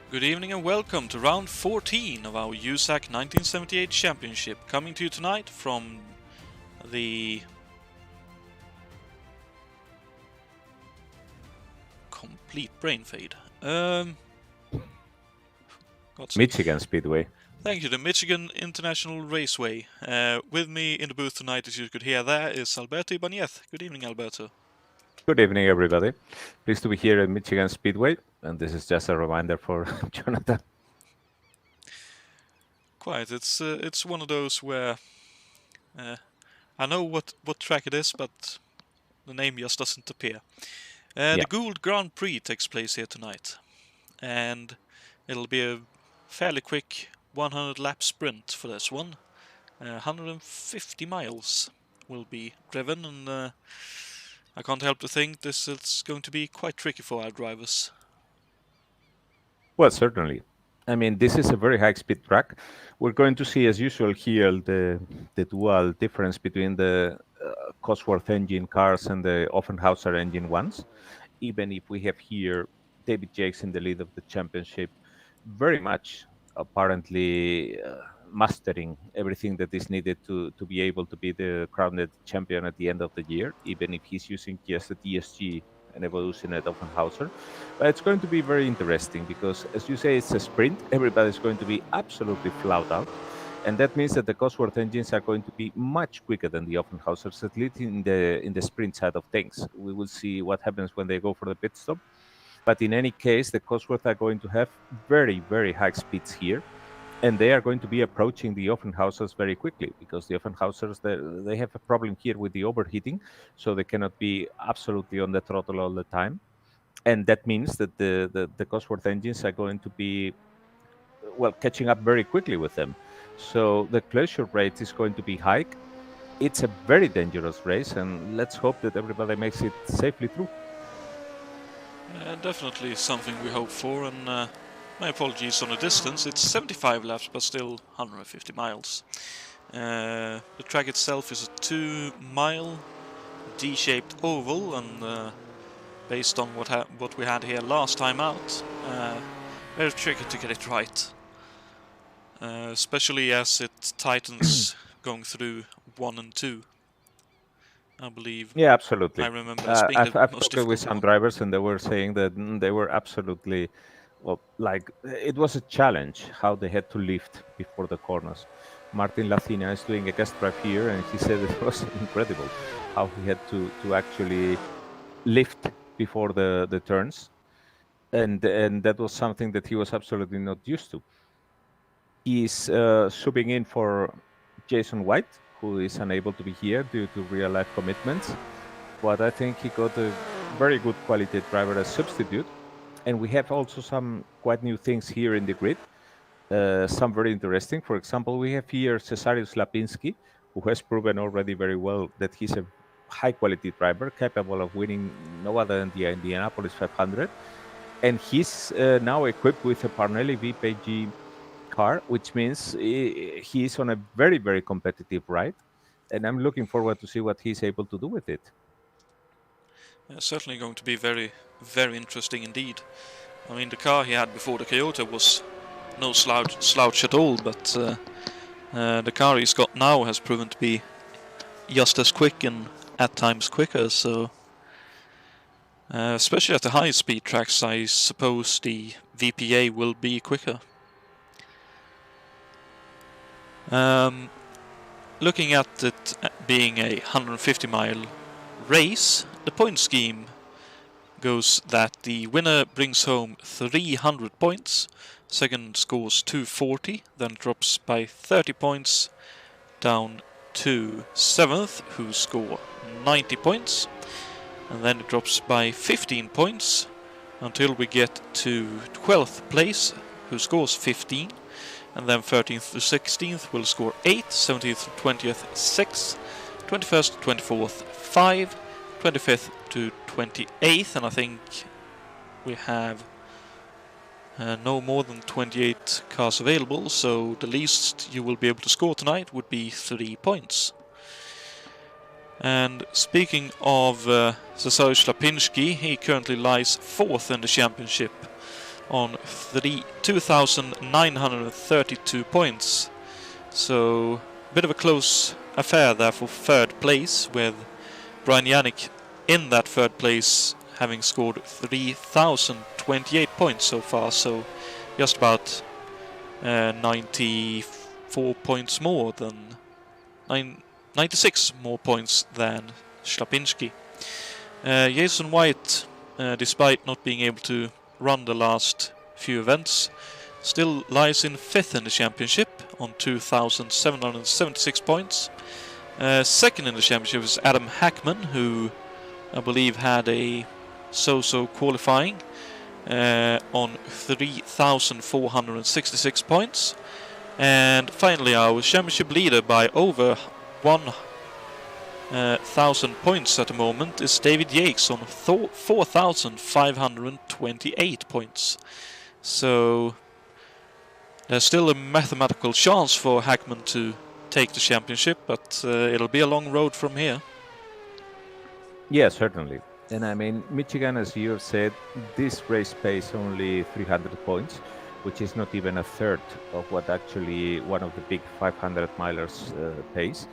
Good evening and welcome to round 14 of our USAC 1978 Championship, coming to you tonight from the complete brain fade. Michigan Speedway. Thank you, the Michigan International Raceway. With me in the booth tonight, as you could hear there, is Alberto Ibañez. Good evening, Alberto. Good evening, everybody. Pleased to be here at Michigan Speedway, and this is just a reminder for Jonatan. Quite, it's one of those where I know what track it is, but the name just doesn't appear. The Gould Grand Prix takes place here tonight, and it'll be a fairly quick 100 lap sprint for this one. 150 miles will be driven, and I can't help to think this is going to be quite tricky for our drivers. Well, certainly. I mean, this is a very high-speed track. We're going to see, as usual here, the dual difference between the Cosworth engine cars and the Offenhauser engine ones. Even if we have here David Jakes in the lead of the championship, very much apparently mastering everything that is needed to be able to be the crowned champion at the end of the year, even if he's using just a DSG and Evolution at Offenhauser. But it's going to be very interesting because, as you say, it's a sprint. Everybody's going to be absolutely flat out. And that means that the Cosworth engines are going to be much quicker than the Offenhausers, at least in the sprint side of things. We will see what happens when they go for the pit stop. But in any case, the Cosworth are going to have very, very high speeds here. And they are going to be approaching the Offenhausers very quickly because the Offenhausers, they have a problem here with the overheating, so they cannot be absolutely on the throttle all the time. And that means that the Cosworth engines are going to be, well, catching up very quickly with them. So the closure rate is going to be high. It's a very dangerous race, and let's hope that everybody makes it safely through. Definitely something we hope for, and my apologies on the distance. It's 75 laps, but still 150 miles. The track itself is a 2-mile D-shaped oval, and based on what we had here last time out, very tricky to get it right. Especially as it tightens going through 1 and 2. I believe. Yeah, absolutely. I remember I've spoken with some drivers, and they were saying that they were absolutely, well, like it was a challenge how they had to lift before the corners. Martin Lacina is doing a guest drive here, and he said it was incredible how he had to actually lift before the turns, and that was something that he was absolutely not used to. He's subbing in for Jason White, who is unable to be here due to real-life commitments. But I think he got a very good quality driver as substitute. And we have also some quite new things here in the grid. Some very interesting. For example, we have here Cesarius Lapinski, who has proven already very well that he's a high-quality driver, capable of winning no other than the Indianapolis 500. And he's now equipped with a Parnelli VPG car, which means he's on a very, very competitive ride, and I'm looking forward to see what he's able to do with it. Certainly going to be very, very interesting indeed. I mean, the car he had before the Toyota was no slouch at all, but the car he's got now has proven to be just as quick and at times quicker, so especially at the high-speed tracks, I suppose the VPA will be quicker. Looking at it being a 150-mile race, the point scheme goes that the winner brings home 300 points, second scores 240, then drops by 30 points down to 7th, who score 90 points, and then it drops by 15 points until we get to 12th place, who scores 15. And then 13th to 16th will score 8, 17th to 20th 6, 21st to 24th 5, 25th to 28th, and I think we have no more than 28 cars available, so the least you will be able to score tonight would be 3 points. And speaking of Cesarius Lapinski, he currently lies 4th in the championship on 2,932 points. So a bit of a close affair there for third place, with Brian Yannick in that third place having scored 3,028 points so far, so just about 94 points more than 96 more points than Schlapinski. Jason White, despite not being able to run the last few events, still lies in 5th in the championship on 2,776 points. Second in the championship is Adam Hackman, who I believe had a so-so qualifying on 3,466 points. And finally, our championship leader by over 1,000 points at the moment is David Yates on 4,528 points. So there's still a mathematical chance for Hackman to take the championship, but it'll be a long road from here. Yeah, certainly. And I mean, Michigan, as you have said, this race pays only 300 points, which is not even a third of what actually one of the big 500 milers pays.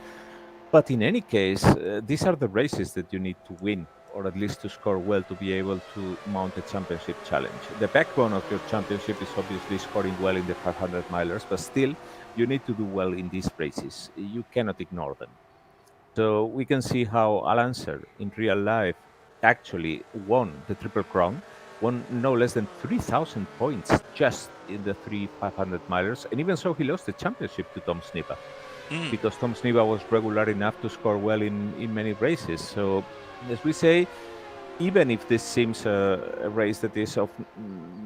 But in any case, these are the races that you need to win, or at least to score well to be able to mount a championship challenge. The backbone of your championship is obviously scoring well in the 500 milers, but still, you need to do well in these races. You cannot ignore them. So we can see how Alancer in real life actually won the Triple Crown, won no less than 3,000 points just in the 500 milers, and even so he lost the championship to Tom Sniba, because Tom Sniba was regular enough to score well in many races. So as we say, even if this seems a race that is of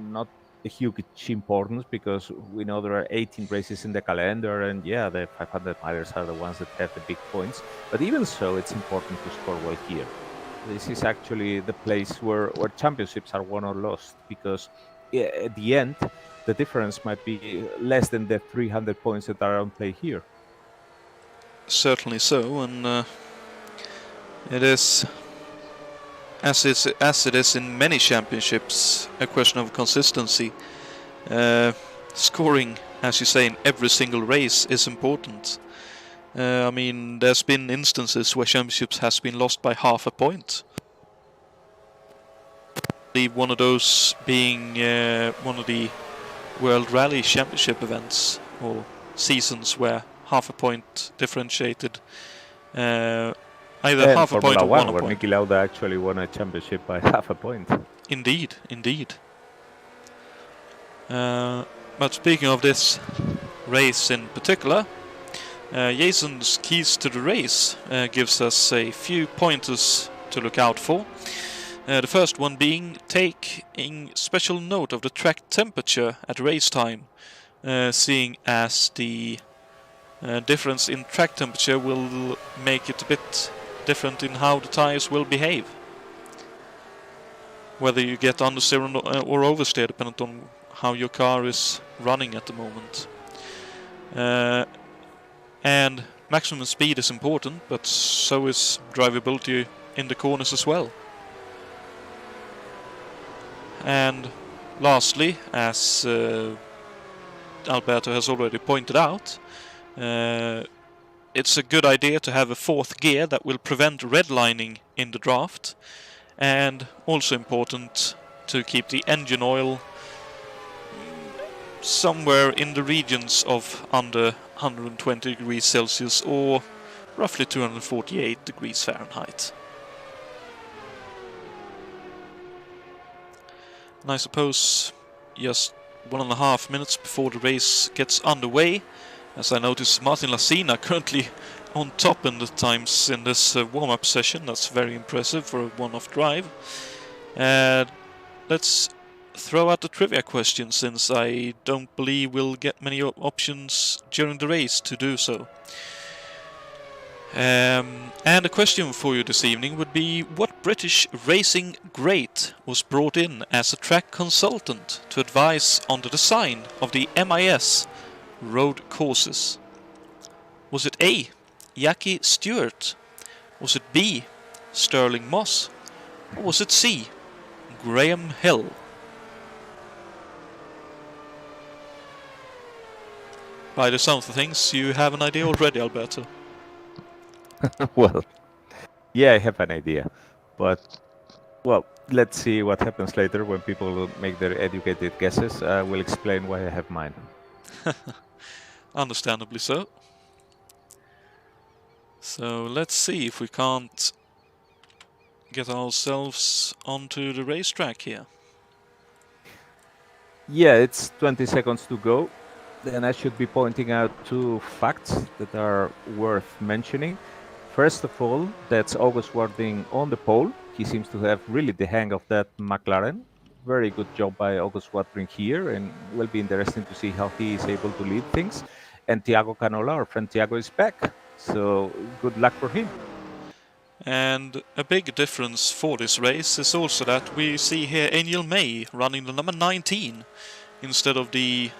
not a huge importance, because we know there are 18 races in the calendar, and yeah, the 500 milers are the ones that have the big points, but even so, it's important to score well here. This is actually the place where championships are won or lost, because at the end, the difference might be less than the 300 points that are on play here. Certainly so, and it is, as it is in many championships, a question of consistency. Scoring, as you say, in every single race is important. I mean, there's been instances where championships has been lost by half a point. One of those being one of the World Rally Championship events or seasons where half a point differentiated either half a point or 1 where point. Niki Lauda actually won a championship by half a point. Indeed, indeed. But speaking of this race in particular, Jason's keys to the race gives us a few pointers to look out for. The first one being taking special note of the track temperature at race time, seeing as the difference in track temperature will make it a bit different in how the tires will behave. Whether you get understeer or oversteer, depending on how your car is running at the moment. And maximum speed is important, but so is drivability in the corners as well. And lastly, as Alberto has already pointed out, it's a good idea to have a fourth gear that will prevent redlining in the draft, and also important to keep the engine oil somewhere in the regions of under 120 degrees Celsius or roughly 248 degrees Fahrenheit. And I suppose just 1.5 minutes before the race gets underway, as I notice Martin Lasina currently on top in the times in this warm-up session. That's very impressive for a one-off drive. Let's throw out the trivia question, since I don't believe we'll get many options during the race to do so. And a question for you this evening would be: what British racing great was brought in as a track consultant to advise on the design of the MIS road courses? Was it A, Jackie Stewart? Was it B, Sterling Moss? Or was it C, Graham Hill? By the sound of things, you have an idea already, Alberto. Well, yeah, I have an idea. But, well, let's see what happens later when people make their educated guesses. I will explain why I have mine. Understandably so. So let's see if we can't get ourselves onto the racetrack here. Yeah, it's 20 seconds to go. Then I should be pointing out two facts that are worth mentioning. First of all, that's August Warding on the pole. He seems to have really the hang of that McLaren. Very good job by August Watering here, and will be interesting to see how he is able to lead things. And Thiago Canola, our friend Thiago, is back. So good luck for him. And a big difference for this race is also that we see here Angel May running the number 19 instead of the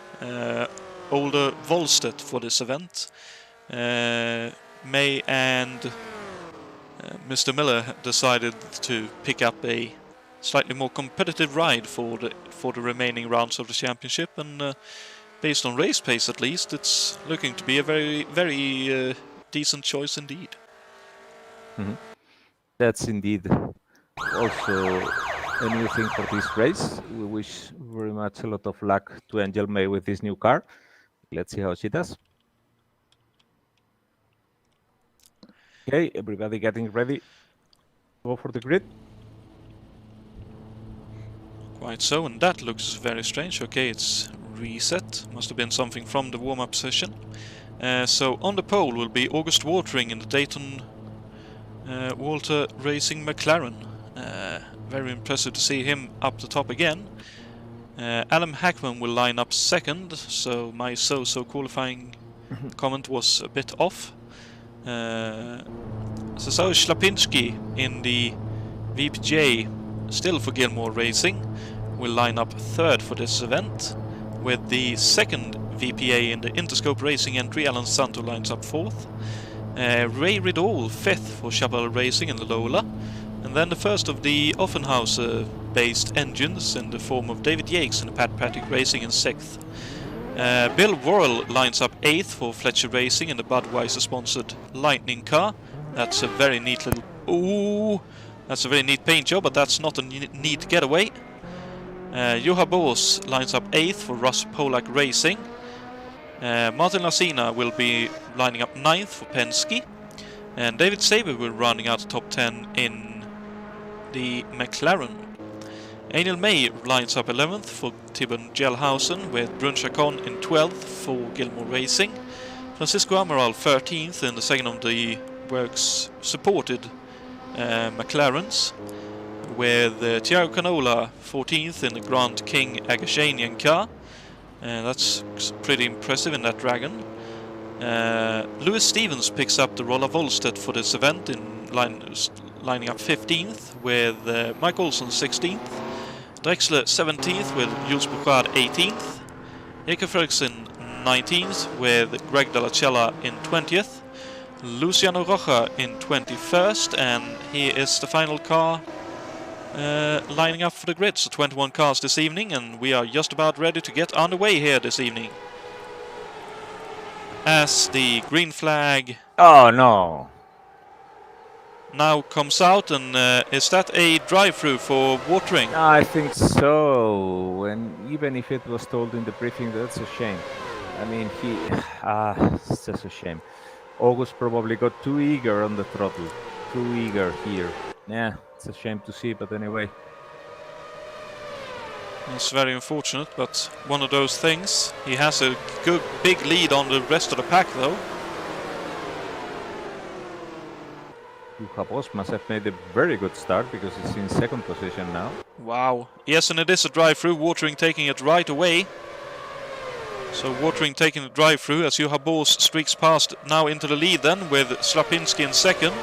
older Volstedt for this event. May and Mr. Miller decided to pick up a slightly more competitive ride for the remaining rounds of the championship, and based on race pace at least, it's looking to be a very decent choice indeed. Mm-hmm. That's indeed also a new thing for this race. We wish very much a lot of luck to Angel May with this new car. Let's see how she does. Okay, everybody getting ready. Go for the grid. Quite so, and that looks very strange. Okay, it's reset. Must have been something from the warm-up session. So on the pole will be August Watering in the Dayton Walter Racing McLaren. Very impressive to see him up the top again. Adam Hackman will line up second, so my so-so qualifying comment was a bit off. Cesar Slapinski in the VPJ, still for Gilmore Racing, will line up third for this event, with the second VPA in the Interscope Racing entry, Alan Santo, lines up fourth. Ray Riddle fifth for Chabal Racing in the Lola, and then the first of the Offenhauser-based engines in the form of David Yates in the Pat Patrick Racing in sixth. Bill Worrell lines up 8th for Fletcher Racing in the Budweiser-sponsored Lightning car. That's a very neat little... Ooh! That's a very neat paint job, but that's not a neat getaway. Juha Boos lines up 8th for Russ Polak Racing. Martin Lacina will be lining up 9th for Penske. And David Saber will rounding out the top 10 in the McLaren. Angel May lines up 11th for Tibon Gelhausen, with Brun Chacon in 12th for Gilmore Racing. Francisco Amaral 13th in the second of the works supported McLarens, with Thiago Canola 14th in the Grand King Agashanian car. That's pretty impressive in that Dragon. Lewis Stevens picks up the Rolla Volstedt for this event, in lining up 15th, with Mike Olsen 16th. Drexler 17th with Jules Bouchard 18th. Jakob Ferguson 19th with Greg Della Cella in 20th. Luciano Rocha in 21st, and here is the final car lining up for the grid. So 21 cars this evening, and we are just about ready to get underway here this evening. As the green flag... Oh no! Now comes out, and is that a drive-through for Watering? I think so, and even if it was told in the briefing, that's a shame. I mean, it's just a shame. August probably got too eager on the throttle, too eager here. Yeah, it's a shame to see, but anyway. It's very unfortunate, but one of those things. He has a good big lead on the rest of the pack, though. Juha Boos must have made a very good start, because he's in second position now. Wow. Yes, and it is a drive-through. Watering taking it right away. So Watering taking the drive-through as Juha Boos streaks past now into the lead then, with Slapinski in second.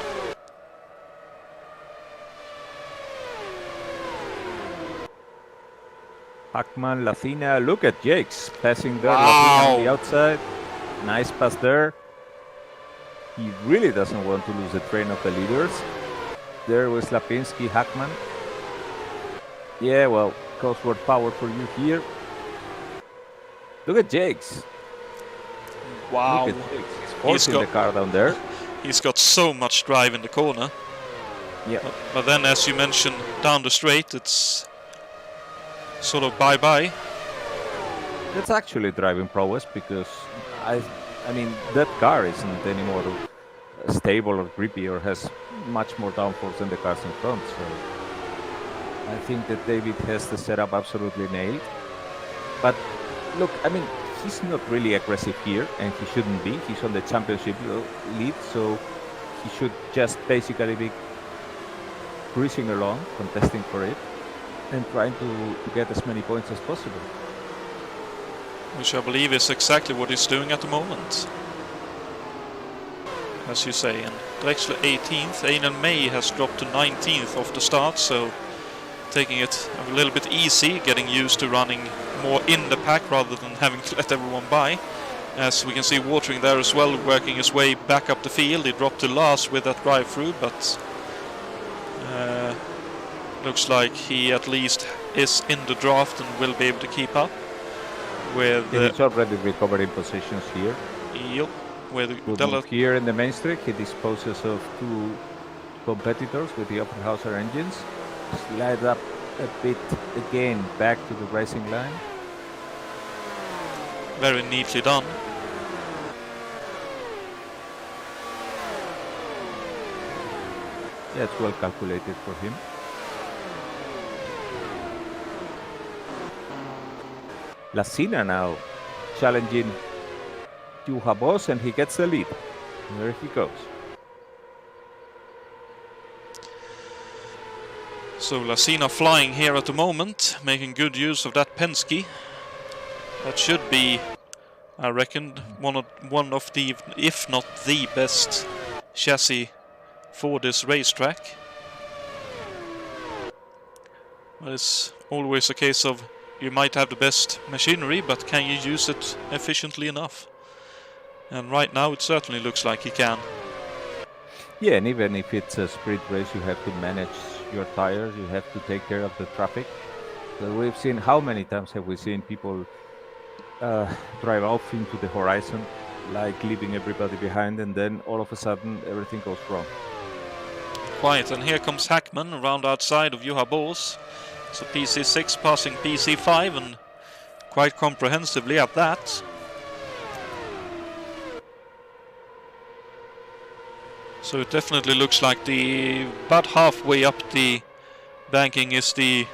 Hackman, Lacina, look at Jakes passing there. Wow. Lacina on the outside. Nice pass there. He really doesn't want to lose the train of the leaders. There was Lapinski, Hackman. Yeah, well, Cosworth power for you here. Look at Jakes. Wow. Look at Chicks. He's forcing the car down there. He's got so much drive in the corner. Yeah. But then, as you mentioned, down the straight, it's sort of bye-bye. That's actually driving prowess, because I mean that car isn't anymore stable or grippy or has much more downforce than the cars in front. So I think that David has the setup absolutely nailed. But look, I mean, he's not really aggressive here, and he shouldn't be. He's on the championship lead, so he should just basically be cruising along, contesting for it, and trying to get as many points as possible. Which I believe is exactly what he's doing at the moment. As you say, and Drexler 18th, Einan May has dropped to 19th off the start, so taking it a little bit easy, getting used to running more in the pack rather than having to let everyone by. As we can see, Watering there as well, working his way back up the field. He dropped to last with that drive-through, but looks like he at least is in the draft and will be able to keep up. With he's already recovering positions here. Yep. With here in the main streak, he disposes of two competitors with the Oppenhauser engines. Slide up a bit again back to the racing line. Very neatly done. Yeah, it's well calculated for him. Lacina now challenging Juha Boss, and he gets the lead. There he goes. So Lacina flying here at the moment, making good use of that Penske. That should be, I reckon, one of the, if not the best chassis for this racetrack. But it's always a case of you might have the best machinery, but can you use it efficiently enough? And right now it certainly looks like he can. Yeah, and even if it's a sprint race, you have to manage your tires, you have to take care of the traffic. So we've seen, how many times have we seen people drive off into the horizon, like leaving everybody behind, and then all of a sudden everything goes wrong. Quite, and here comes Hackman around outside of Juha Boss. So PC6 passing PC5, and quite comprehensively at that. So it definitely looks like about halfway up the banking is the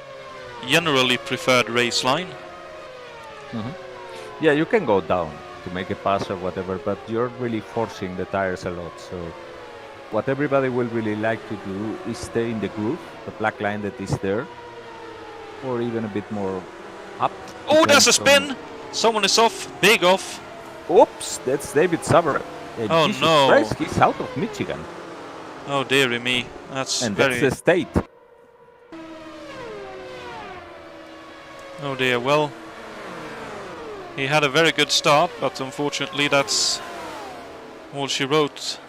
generally preferred race line. Yeah, you can go down to make a pass or whatever, but you're really forcing the tires a lot. So what everybody will really like to do is stay in the groove, the black line that is there, or even a bit more up. Oh, there's a spin! Someone is off, big off. Oops, that's David Saverin. Oh Jesus no! Christ, he's out of Michigan. Oh dearie me, that's that's the state. Oh dear, well, he had a very good start, but unfortunately that's all she wrote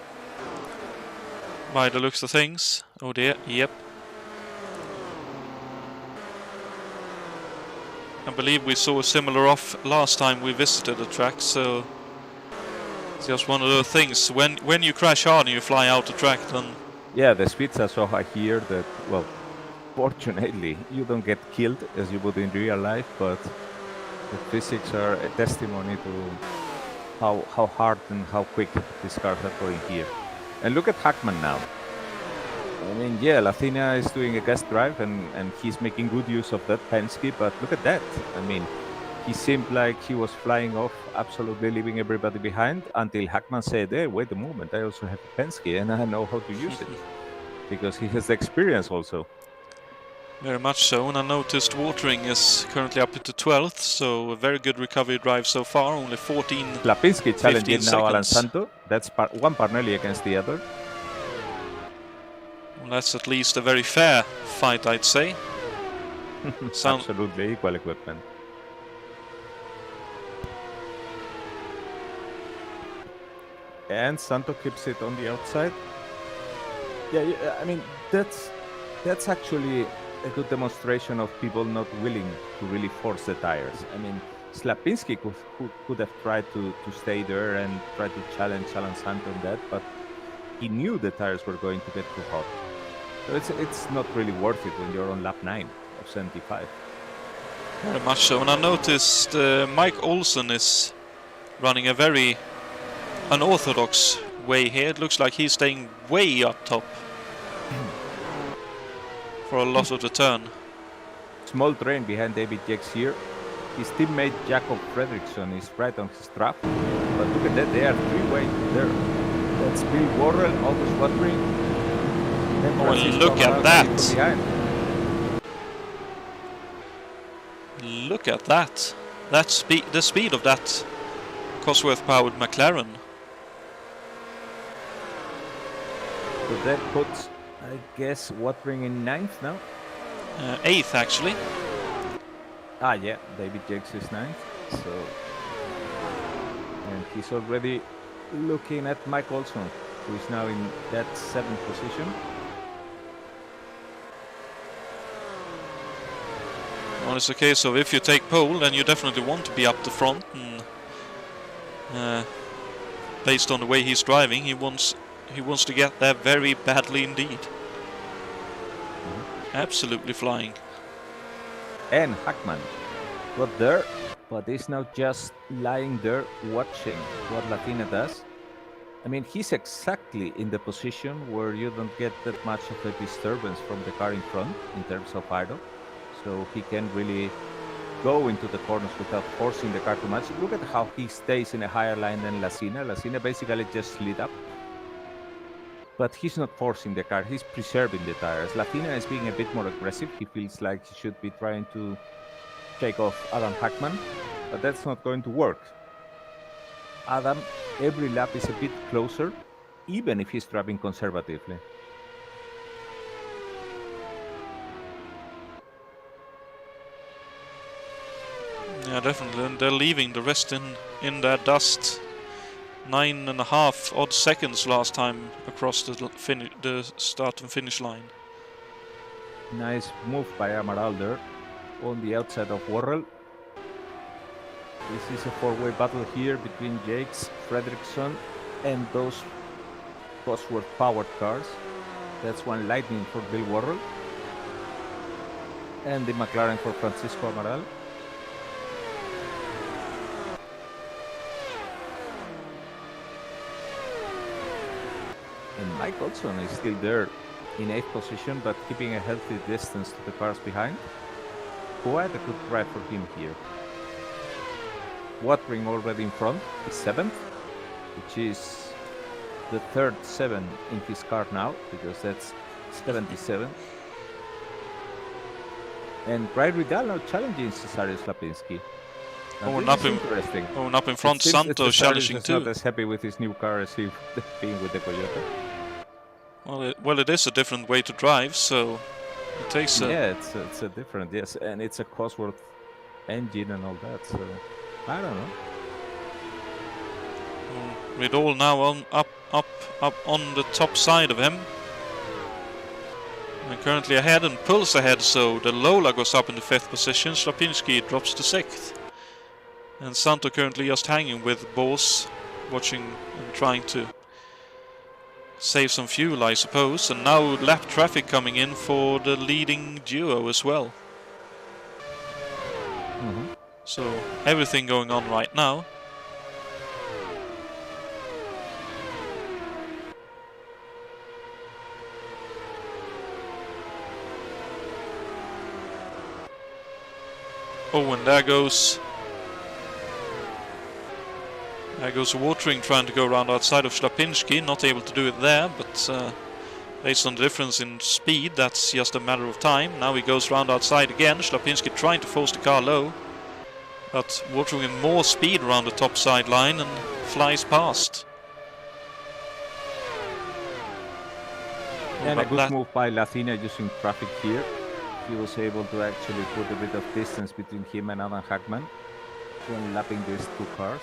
by the looks of things. Oh dear, yep. I believe we saw a similar off last time we visited the track, so it's just one of those things. When you crash hard and you fly out the track, then... Yeah, the speeds are so high here that, well, fortunately, you don't get killed as you would in real life, but the physics are a testimony to how hard and how quick these cars are going here. And look at Hackman now. I mean, yeah, Lathina is doing a guest drive and he's making good use of that Penske, but look at that. I mean, he seemed like he was flying off, absolutely leaving everybody behind, until Hackman said, hey, wait a moment, I also have a Penske and I know how to use it. Because he has the experience also. Very much so, and I noticed Watering is currently up into 12th, so a very good recovery drive so far, only 14 Lapinski challenging now Alan seconds. Santo. That's one Parnelli against the other. Well, that's at least a very fair fight, I'd say. Absolutely equal equipment. And Santo keeps it on the outside. Yeah, I mean, that's actually a good demonstration of people not willing to really force the tires. I mean, Slapinski could have tried to stay there and try to challenge Alan Santo on that, but he knew the tires were going to get too hot. So it's not really worth it when you're on lap 9 of 75. Very much so. And I noticed Mike Olsen is running a very unorthodox way here. It looks like he's staying way up top for a lot of the turn. Small drain behind David Jex here. His teammate Jakob Fredriksson is right on his trap. But look at that, they are three-way there. That's Bill Worrell, August Watering. Oh, and look at that! Look at that! The speed of that Cosworth-powered McLaren. So that puts, I guess, Watering in 9th now? 8th, actually. Ah, yeah, David Jex is 9th. So, and he's already looking at Mike Olson, who is now in that 7th position. Well, it's a case of if you take pole, then you definitely want to be up the front, and based on the way he's driving, he wants to get there very badly indeed. Absolutely flying. And Hackman got there, but is now just lying there watching what Latina does. I mean, he's exactly in the position where you don't get that much of a disturbance from the car in front in terms of idle. So he can really go into the corners without forcing the car too much. Look at how he stays in a higher line than Lacina. Lacina basically just slid up. But he's not forcing the car, he's preserving the tires. Lacina is being a bit more aggressive. He feels like he should be trying to take off Adam Hackman, but that's not going to work. Adam, every lap is a bit closer, even if he's driving conservatively. Yeah, definitely. And they're leaving the rest in their dust. 9.5 odd seconds last time across the start and finish line. Nice move by Amaral there on the outside of Worrell. This is a four-way battle here between Jakes, Fredriksson, and those Cosworth powered cars. That's one Lightning for Bill Worrell. And the McLaren for Francisco Amaral. And Mike Olson is still there in 8th position, but keeping a healthy distance to the cars behind. Quite a good drive for him here. Watering already in front is 7th, which is the third 7 in his car now, because that's 77. And Brian Vidal now challenging Cesare Slapinski. Oh, and up in front, Santo challenging too. Not as happy with his new car as he being with the Toyota. Well, it is a different way to drive, so it takes a... Yeah, it's a different, yes, and it's a Cosworth engine and all that, so I don't know. Vidal now up on the top side of him. And currently ahead and pulls ahead, so the Lola goes up in the 5th position, Slapinski drops to 6th. And Santo currently just hanging with Bors, watching and trying to save some fuel, I suppose. And now lap traffic coming in for the leading duo as well. So everything going on right now. Oh, and there goes Watering trying to go around outside of Slapinski, not able to do it there, but based on the difference in speed, that's just a matter of time. Now he goes round outside again, Slapinski trying to force the car low, but Watering with more speed around the top side line and flies past. And a good move by Lathina using traffic here. He was able to actually put a bit of distance between him and Adam Hackman when lapping these two cars.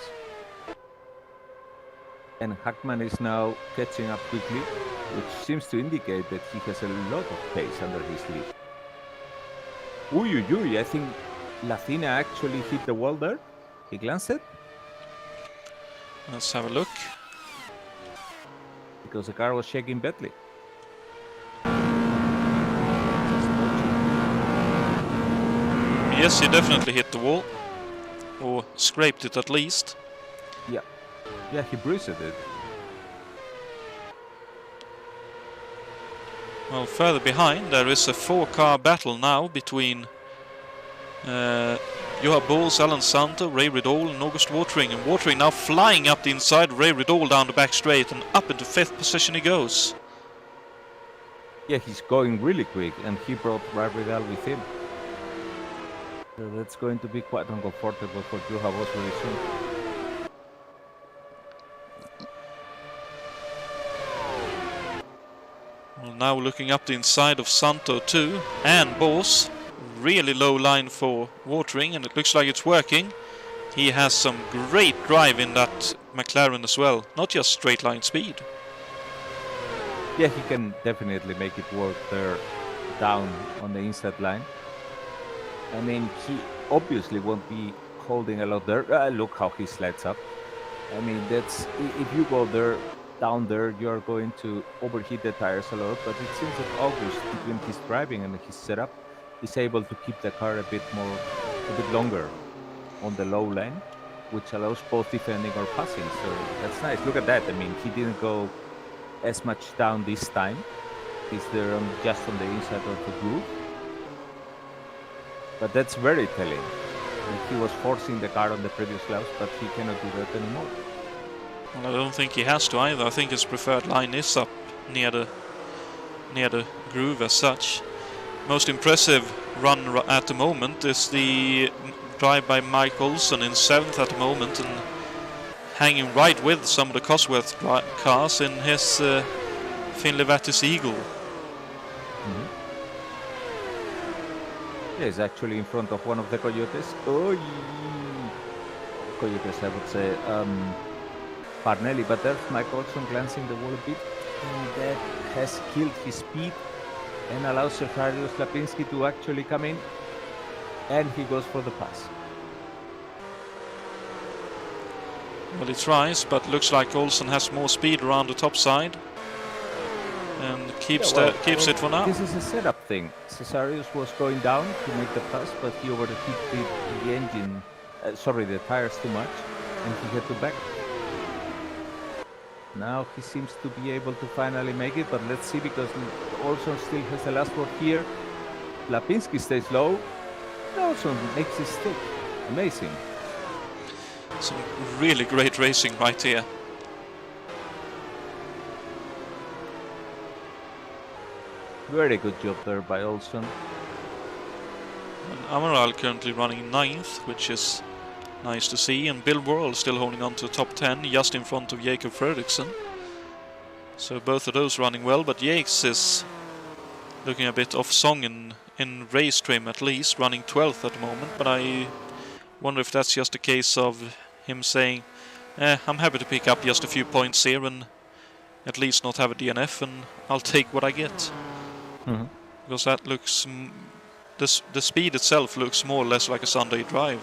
And Hackman is now catching up quickly, which seems to indicate that he has a lot of pace under his lead. I think Lathina actually hit the wall there. He glanced it? Let's have a look. Because the car was shaking badly. Yes, he definitely hit the wall. Or scraped it at least. Yeah. Yeah, he bruised it. Well, further behind, there is a 4-car battle now between Johan Bols, Alan Santo, Ray Riddle and August Watering. And Watering now flying up the inside, Ray Riddle down the back straight, and up into 5th position he goes. Yeah, he's going really quick, and he brought Ray Riddle with him. So that's going to be quite uncomfortable for Johan Bols very soon. Well, now looking up the inside of Santo too, and Bols. Really low line for Watering, and it looks like it's working. He has some great drive in that McLaren as well, not just straight line speed. Yeah, he can definitely make it work there down on the inside line. I mean, he obviously won't be holding a lot there. Look how he slides up. I mean, that's if you go there, down there, you're going to overheat the tires a lot. But it seems that August, between his driving and his setup, is able to keep the car a bit longer on the low line, which allows both defending or passing. So that's nice. Look at that. I mean, he didn't go as much down this time. He's there just on the inside of the Gould. But that's very telling. He was forcing the car on the previous laps, but he cannot do that anymore. Well, I don't think he has to either. I think his preferred line is up near the groove as such. Most impressive run at the moment is the drive by Mike Olsen in 7th at the moment, and hanging right with some of the Cosworth cars in his Finley Vattis Eagle. Yeah, he's actually in front of one of the Coyotes. Oh, Coyotes, I would say. Parnelli, but there's Mike Olsen glancing the wall a bit, and that has killed his speed and allows Sergio Slapinski to actually come in, and he goes for the pass. Well, he tries, but looks like Olsen has more speed around the top side, and keeps it for now. This is a setup thing. Cesarius was going down to make the pass, but he overheated the engine, the tires too much, and he had to back. Now he seems to be able to finally make it, but let's see, because Olsen still has the last word here. Lapinski stays low. Olsen makes his stick. Amazing. Some really great racing right here. Very good job there by Olsen. And Amaral currently running 9th, which is nice to see, and Bill Worrell still holding on to the top 10, just in front of Jakob Fredriksson. So both of those running well, but Jakes is looking a bit off song in race trim at least, running 12th at the moment, but I wonder if that's just a case of him saying, I'm happy to pick up just a few points here and at least not have a DNF, and I'll take what I get. Because that looks, the speed itself looks more or less like a Sunday drive.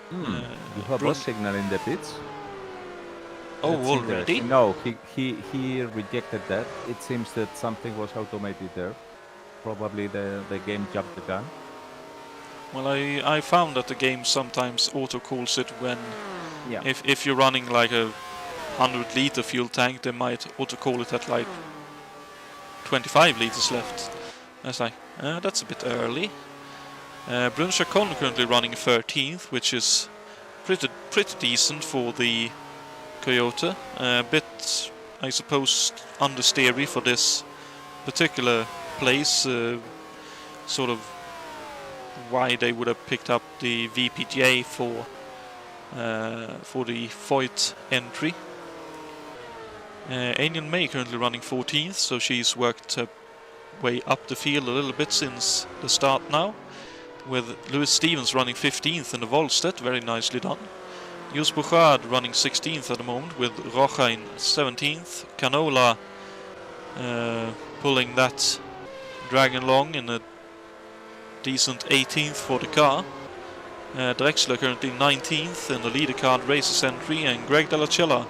You have a signal in the pits. Oh, That's already? No, he rejected that. It seems that something was automated there. Probably the game jumped the gun. Well, I found that the game sometimes auto-calls it when, Yeah. if you're running like a 100-liter fuel tank, they might auto-call it at like 25 liters left. I was like, that's a bit early. Brun Chacon currently running 13th, which is pretty decent for the Toyota. A bit, I suppose, understeery for this particular place. Sort of why they would have picked up the VPGA for the Foyt entry. Anian May currently running 14th, so she's worked her way up the field a little bit since the start now, with Lewis Stevens running 15th in the Volstedt, very nicely done. Jus Bouchard running 16th at the moment, with Rocha in 17th. Canola pulling that dragon along in a decent 18th for the car. Drexler currently 19th in the leader card races entry, and Greg Della Cella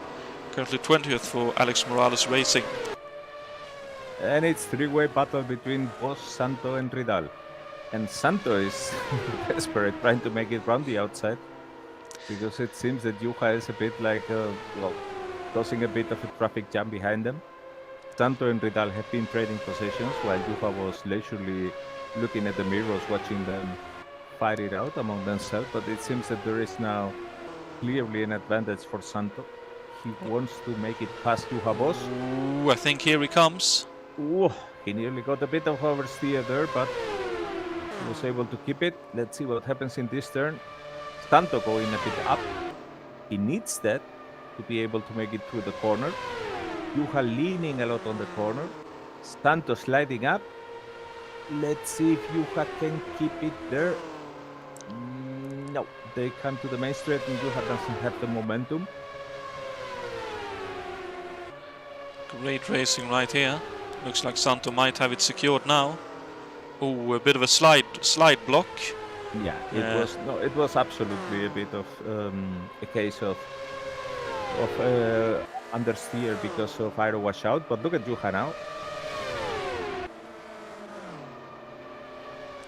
currently 20th for Alex Morales Racing. And it's three-way battle between Boss, Santo, and Ridal. And Santo is desperate, trying to make it round the outside, because it seems that Juha is a bit like, causing a bit of a traffic jam behind them. Santo and Ridal have been trading positions, while Juha was leisurely looking at the mirrors, watching them fight it out among themselves. But it seems that there is now clearly an advantage for Santo. He wants to make it past Juha Boss. Ooh, I think here he comes. Ooh, he nearly got a bit of oversteer there, but he was able to keep it. Let's see what happens in this turn. Santo going a bit up. He needs that to be able to make it through the corner. Juha leaning a lot on the corner. Santo sliding up. Let's see if Juha can keep it there. No, they come to the main straight and Juha doesn't have the momentum. Great racing right here. Looks like Santo might have it secured now. Oh, a bit of a slide block. Yeah, it was absolutely a bit of a case of understeer because of aero washout. But look at Juha now.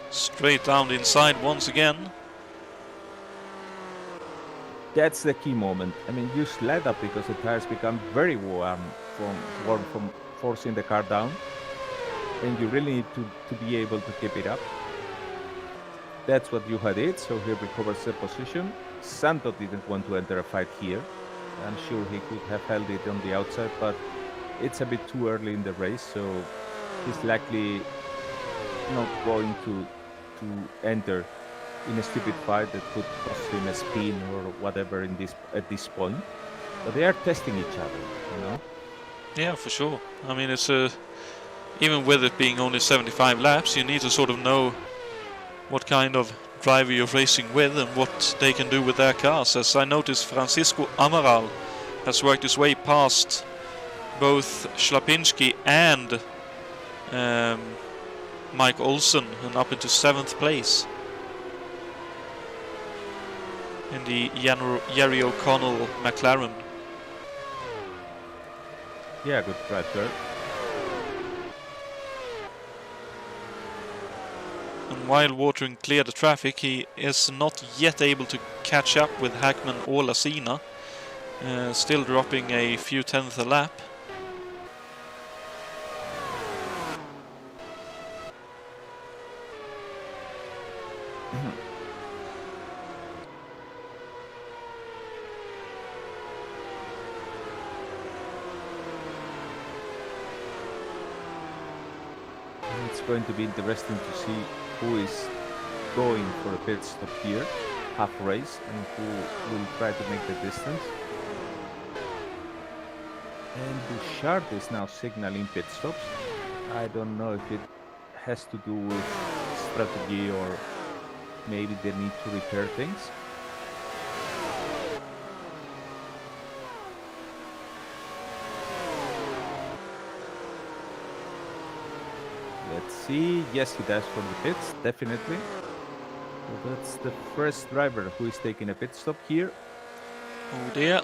Straight down the inside once again. That's the key moment. I mean, you slide up because the tires become very warm from forcing the car down, and you really need to be able to keep it up. That's what Juha did, so he recovers the position. Santo didn't want to enter a fight here. I'm sure he could have held it on the outside, but it's a bit too early in the race, so he's likely not going to enter in a stupid fight that could cost him a spin or whatever at this point. But they are testing each other, you know? Yeah, for sure. I mean, it's even with it being only 75 laps, you need to sort of know what kind of driver you're racing with and what they can do with their cars. As I noticed, Francisco Amaral has worked his way past both Schlapinski and Mike Olsen and up into 7th place in the Jerry O'Connell McLaren. Yeah, good drive there. And while Watering cleared the traffic, he is not yet able to catch up with Hackman or Lasina, still dropping a few tenths a lap. It's going to be interesting to see who is going for a pit stop here, half race, and who will try to make the distance. And Bouchard is now signaling pit stops. I don't know if it has to do with strategy or maybe they need to repair things. Let's see. Yes, he does from the pits, definitely. So that's the first driver who is taking a pit stop here. Oh dear.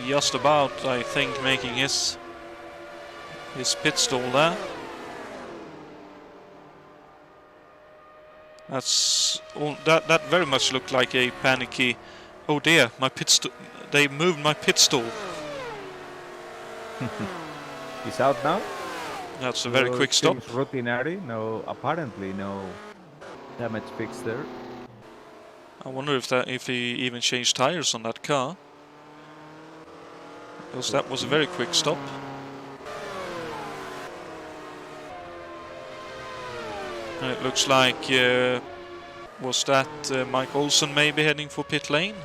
Just about, I think, making his pit stall there. That's all. That very much looked like a panicky. Oh dear, my pit stall. They moved my pit stall. He's out now. That's a very quick stop. Routinary. No, apparently no damage fixed there. I wonder if he even changed tires on that car. Because that was a very quick stop. And it looks like, was that Mike Olsen maybe heading for pit lane?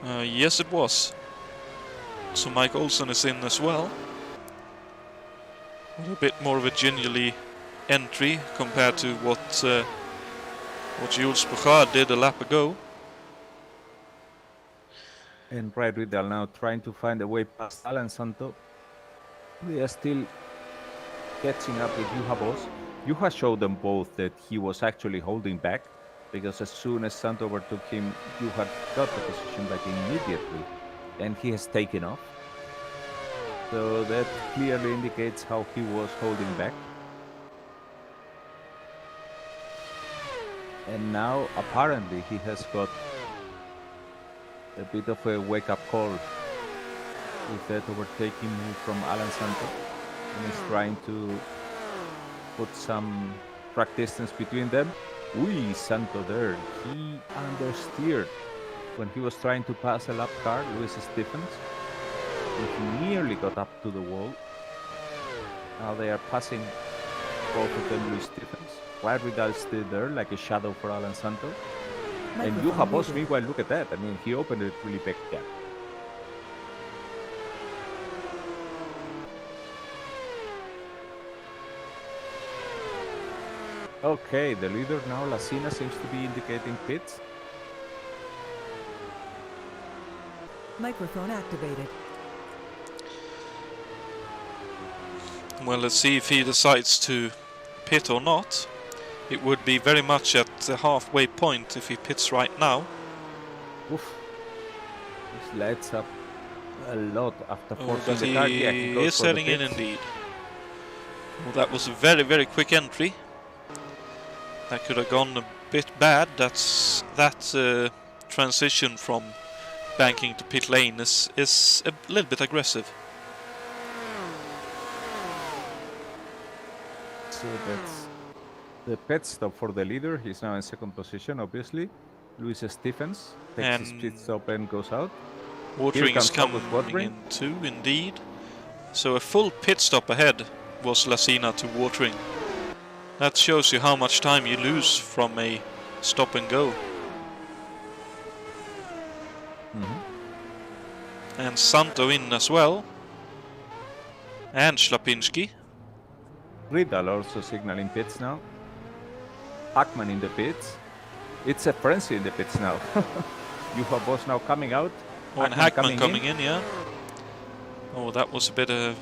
Yes, it was. So Mike Olsen is in as well. With a bit more of a gingerly entry compared to what Jules Bouchard did a lap ago. And Brad Riddle now trying to find a way past Alan Santo. They are still catching up with Juha Boss. Juha showed them both that he was actually holding back, because as soon as Santo overtook him, Juha got the position back immediately, and he has taken off. So that clearly indicates how he was holding back. And now apparently he has got a bit of a wake-up call with that overtaking move from Alan Santo, and is trying to put some track distance between them. Ui, Santo there, he understeered when he was trying to pass a lap car, Luis Stephens. He nearly got up to the wall. Now they are passing both of them, Luis Stephens. Claire Vidal still there, like a shadow for Alan Santo. And Juha Boss, meanwhile, look at that. I mean, he opened a really big gap. Okay, the leader now, Lacina, seems to be indicating pits. Microphone activated. Well, let's see if he decides to pit or not. It would be very much at the halfway point if he pits right now. Oof. This lights up a lot after forcing But the car. he Yeah, he goes is for the heading in pits. indeed. Well, that was a very, very quick entry. That could have gone a bit bad. That transition from banking to pit lane is a little bit aggressive. So that's the pit stop for the leader. He's now in second position, obviously. Luis Stephens takes his And pit stop and goes out. Watering is comes August coming Watering. in too, indeed. So a full pit stop ahead was Lacina to Watering. That shows you how much time you lose from a stop and go. And Santo in as well. And Schlapinski. Riddle also signaling pits now. Hackman in the pits. It's a frenzy in the pits now. Juha Boss now coming out. Oh, and Hackman coming in, yeah. Oh, that was a bit of...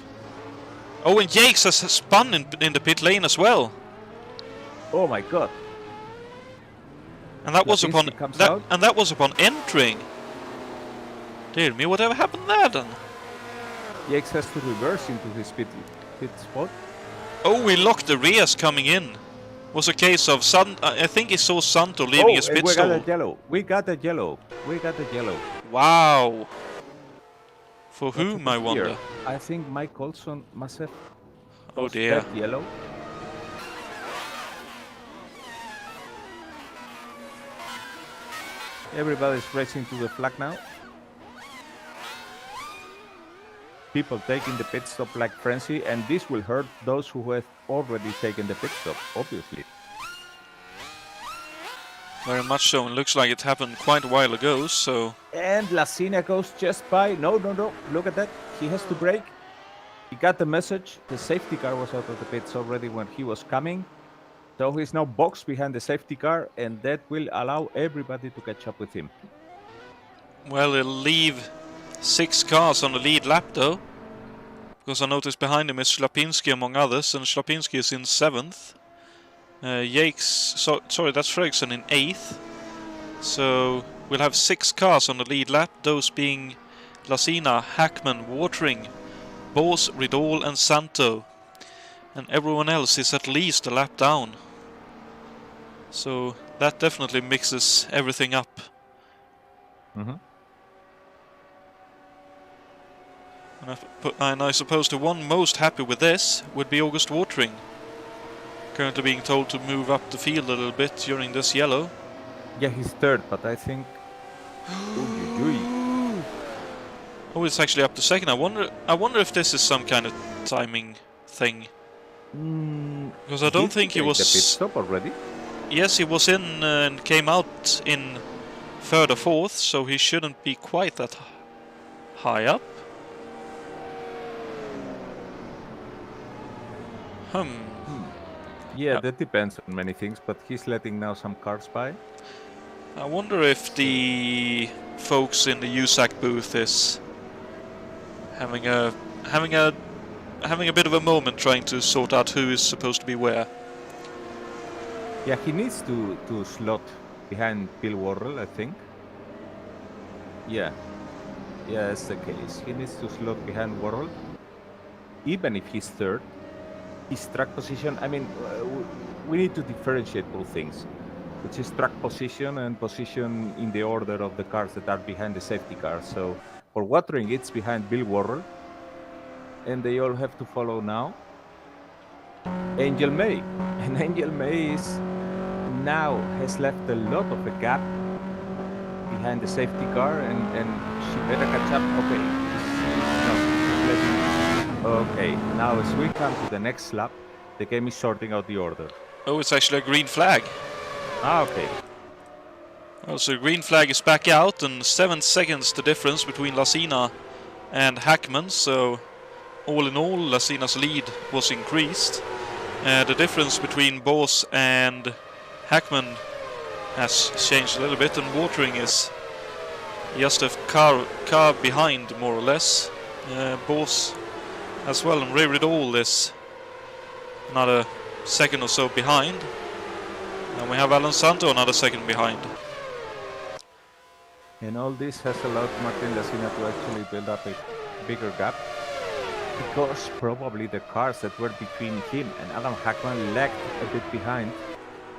Oh, and Jakes has spun in the pit lane as well. Oh my god. And that was upon comes out. and that was upon entering. Dear me, whatever happened there then? Jakes has to reverse into his pit spot. Oh, we locked the rears coming in. Was a case of I think he saw Santo leaving his pit we stall. got a yellow. We got a yellow. We got a yellow. Wow. For What's whom, it I here? wonder? I think Mike Olson must have Oh lost dear. that yellow. Everybody's racing to the flag now. People taking the pit stop like frenzy, and this will hurt those who have already taken the pit stop, obviously. Very much so, and looks like it happened quite a while ago, so... And Lacina goes just by. No. Look at that. He has to brake. He got the message. The safety car was out of the pits already when he was coming. So he's now boxed behind the safety car, and that will allow everybody to catch up with him. Well, it'll leave 6 cars on the lead lap though. Because I noticed behind him is Schlapinski among others, and Schlapinski is in 7th. Sorry, that's Fredriksson in 8th. So we'll have 6 cars on the lead lap, those being Lacina, Hackman, Watering, Bose, Ridol and Santo. And everyone else is at least a lap down. So that definitely mixes everything up. And I suppose the one most happy with this would be August Watering. Currently being told to move up the field a little bit during this yellow. Yeah, he's 3rd, but I think... Oh, it's actually up to 2nd. I wonder if this is some kind of timing thing. Because I don't think he was... The pit stop already? Yes, he was in and came out in 3rd or 4th, so he shouldn't be quite that high up. Yeah, that depends on many things, but he's letting now some cars by. I wonder if the folks in the USAC booth is having a having a bit of a moment trying to sort out who is supposed to be where. Yeah, he needs to slot behind Bill Worrell, I think. Yeah, that's the case. He needs to slot behind Worrell. Even if he's third, his track position, I mean, we need to differentiate both things, which is track position and position in the order of the cars that are behind the safety car. So for watering, it's behind Bill Worrell, and they all have to follow now Angel May. And Angel May is now has left a lot of a gap behind the safety car, and she better catch up. Okay, okay, now as we come to the next lap, the game is sorting out the order. Oh, it's actually a green flag. Okay. Well, so green flag is back out, and 7 seconds the difference between Lassina and Hackman. So all in all, Lassina's lead was increased. The difference between Bors and Hackman has changed a little bit, and watering is just a car behind, more or less. Bors as well, and Riridol is another second or so behind. And we have Alan Santo another second behind. And all this has allowed Martin Lassina to actually build up a bigger gap, because probably the cars that were between him and Adam Hackman lagged a bit behind,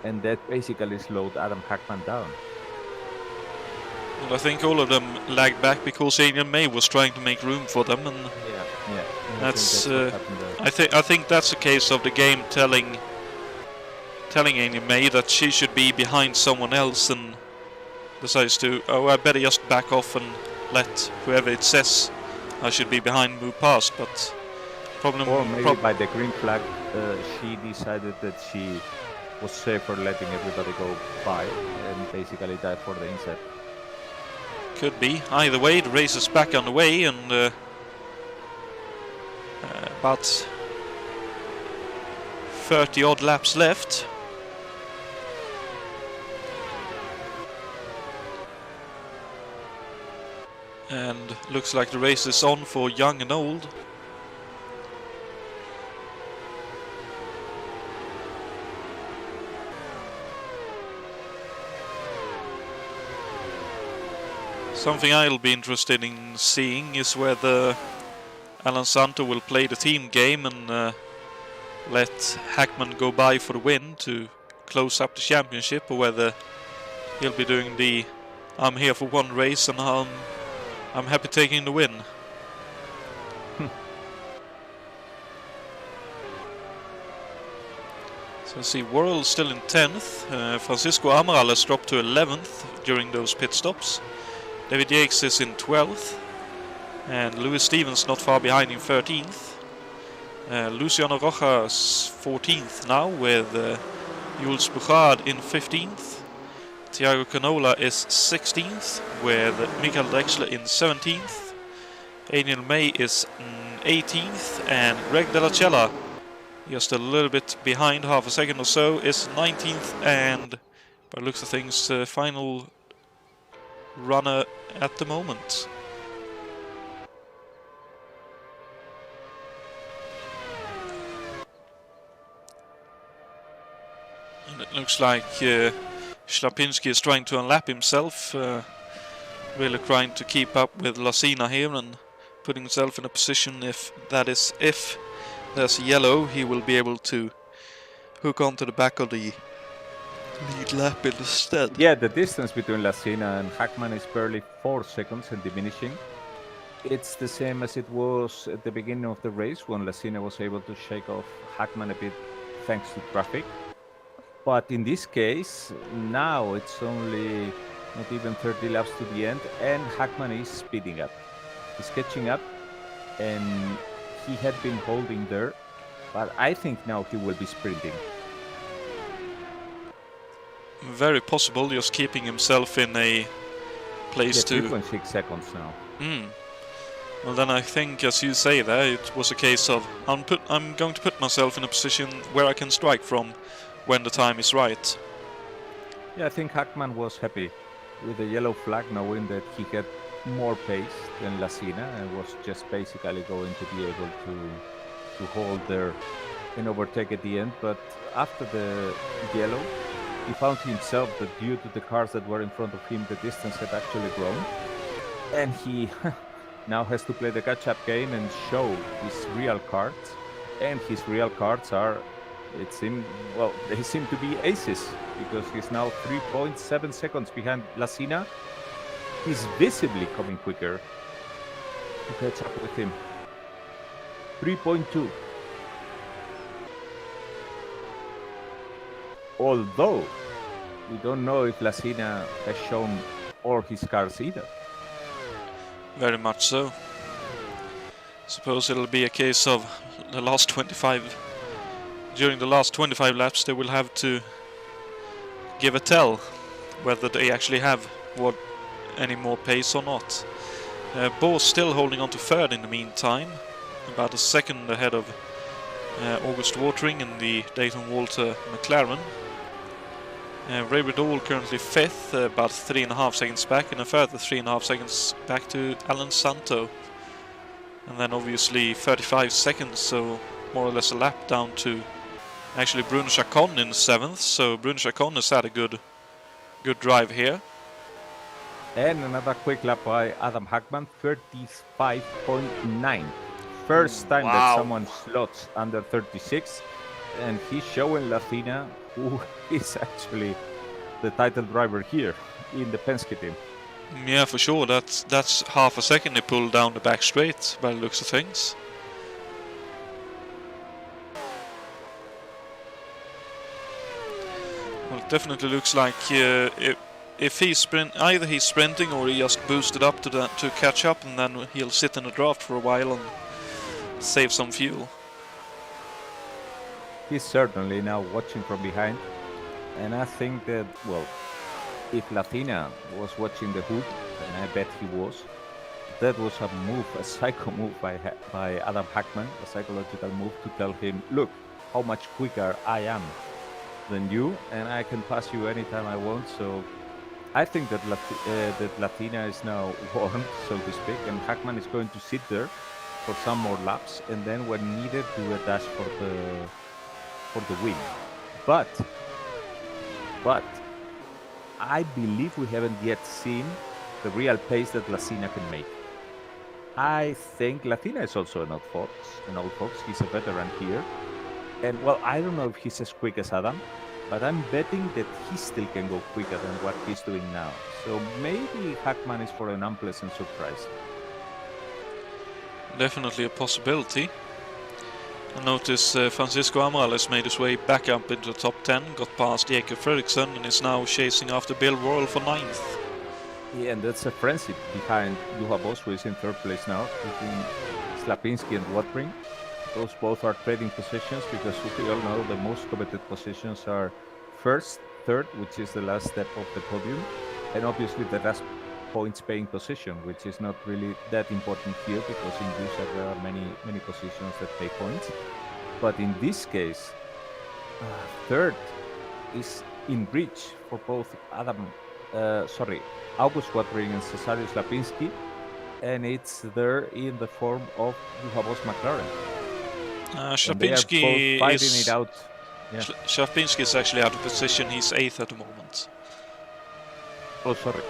and that basically slowed Adam Hackman down. Well, I think all of them lagged back because Angel May was trying to make room for them, and yeah. that's I think that's a case of the game telling Angel May that she should be behind someone else, and decides to, I better just back off and let whoever it says I should be behind move past. But or maybe by the green flag, she decided that she was safer letting everybody go by and basically dive for the inside. Could be. Either way, the race is back on the way, and about 30 odd laps left. And looks like the race is on for young and old. Something I'll be interested in seeing is whether Alan Santo will play the team game and let Hackman go by for the win to close up the championship, or whether he'll be doing the I'm here for one race and I'm happy taking the win. So let's see, Worrell still in 10th. Francisco Amaral has dropped to 11th during those pit stops. David Yates is in 12th. And Louis Stevens not far behind in 13th. Luciano Rojas 14th now, with Jules Bouchard in 15th. Thiago Canola is 16th, with Michael Drexler in 17th. Angel May is 18th, and Greg De La Cella, just a little bit behind, half a second or so, is 19th, and by the looks of things, final runner at the moment. And it looks like Schlapinski is trying to unlap himself, really trying to keep up with Lassina here and putting himself in a position, if there's a yellow, he will be able to hook onto the back of the lead lap instead. Yeah, the distance between Lassina and Hackman is barely 4 seconds and diminishing. It's the same as it was at the beginning of the race, when Lassina was able to shake off Hackman a bit thanks to traffic. But in this case, now it's only not even 30 laps to the end, and Hackman is speeding up. He's catching up, and he had been holding there, but I think now he will be sprinting. Very possible, just keeping himself in a place to... 3.6 seconds now. Well, then I think, as you say there, it was a case of I'm going to put myself in a position where I can strike from when the time is right. Yeah, I think Hackman was happy with the yellow flag, knowing that he had more pace than Lassina and was just basically going to be able to hold there and overtake at the end. But after the yellow, he found himself that due to the cars that were in front of him, the distance had actually grown. And he now has to play the catch-up game and show his real cards. And his real cards are, they seem to be aces, because he's now 3.7 seconds behind Lacina. He's visibly coming quicker to catch up with him. 3.2. Although we don't know if Lacina has shown all his cars either. Very much so. Suppose it'll be a case of the last 25. During the last 25 laps, they will have to give a tell whether they actually have any more pace or not. Bo's still holding on to third in the meantime, about a second ahead of August Watering in the Dayton Walter McLaren. Ray Riddle currently fifth, about 3.5 seconds back, and a further 3.5 seconds back to Alan Santo. And then obviously 35 seconds, so more or less a lap down to actually Bruno Chacon in 7th. So Bruno Chacon has had a good drive here. And another quick lap by Adam Hackman, 35.9. First time that someone slots under 36, and he's showing Lacina, who is actually the title driver here in the Penske team. Yeah, for sure. That's half a second he pulled down the back straight by the looks of things. Well, it definitely looks like if he's either he's sprinting or he just boosted up to catch up, and then he'll sit in the draft for a while and save some fuel. He's certainly now watching from behind, and I think that, well, if Lacina was watching the hood, and I bet he was, that was a move, a psycho move by Adam Hackman, a psychological move to tell him, look, how much quicker I am than you, and I can pass you anytime I want. So I think that Lacina is now warned, so to speak, and Hackman is going to sit there for some more laps, and then when needed, do a dash for the win. But I believe we haven't yet seen the real pace that Lacina can make. I think Lacina is also an old fox. He's a veteran here. And, well, I don't know if he's as quick as Adam, but I'm betting that he still can go quicker than what he's doing now. So maybe Hackman is for an unpleasant surprise. Definitely a possibility. I notice Francisco Amaral has made his way back up into the top 10, got past Jakob Fredriksson, and is now chasing after Bill Worrell for 9th. Yeah, and that's a frenzy behind Juha Boss, who is in 3rd place now, between Slapinski and Watring. Those both are trading positions, because we all know the most coveted positions are 1st, 3rd, which is the last step of the podium, and obviously the last points paying position, which is not really that important here, because in USAC there are many positions that pay points. But in this case, 3rd is in reach for both August Watering and Cesarius Lapinski, and it's there in the form of Juha Boss McLaren. Slapinski fighting it out. Yeah. Slapinski is actually out of position. He's 8th at the moment. Oh, sorry.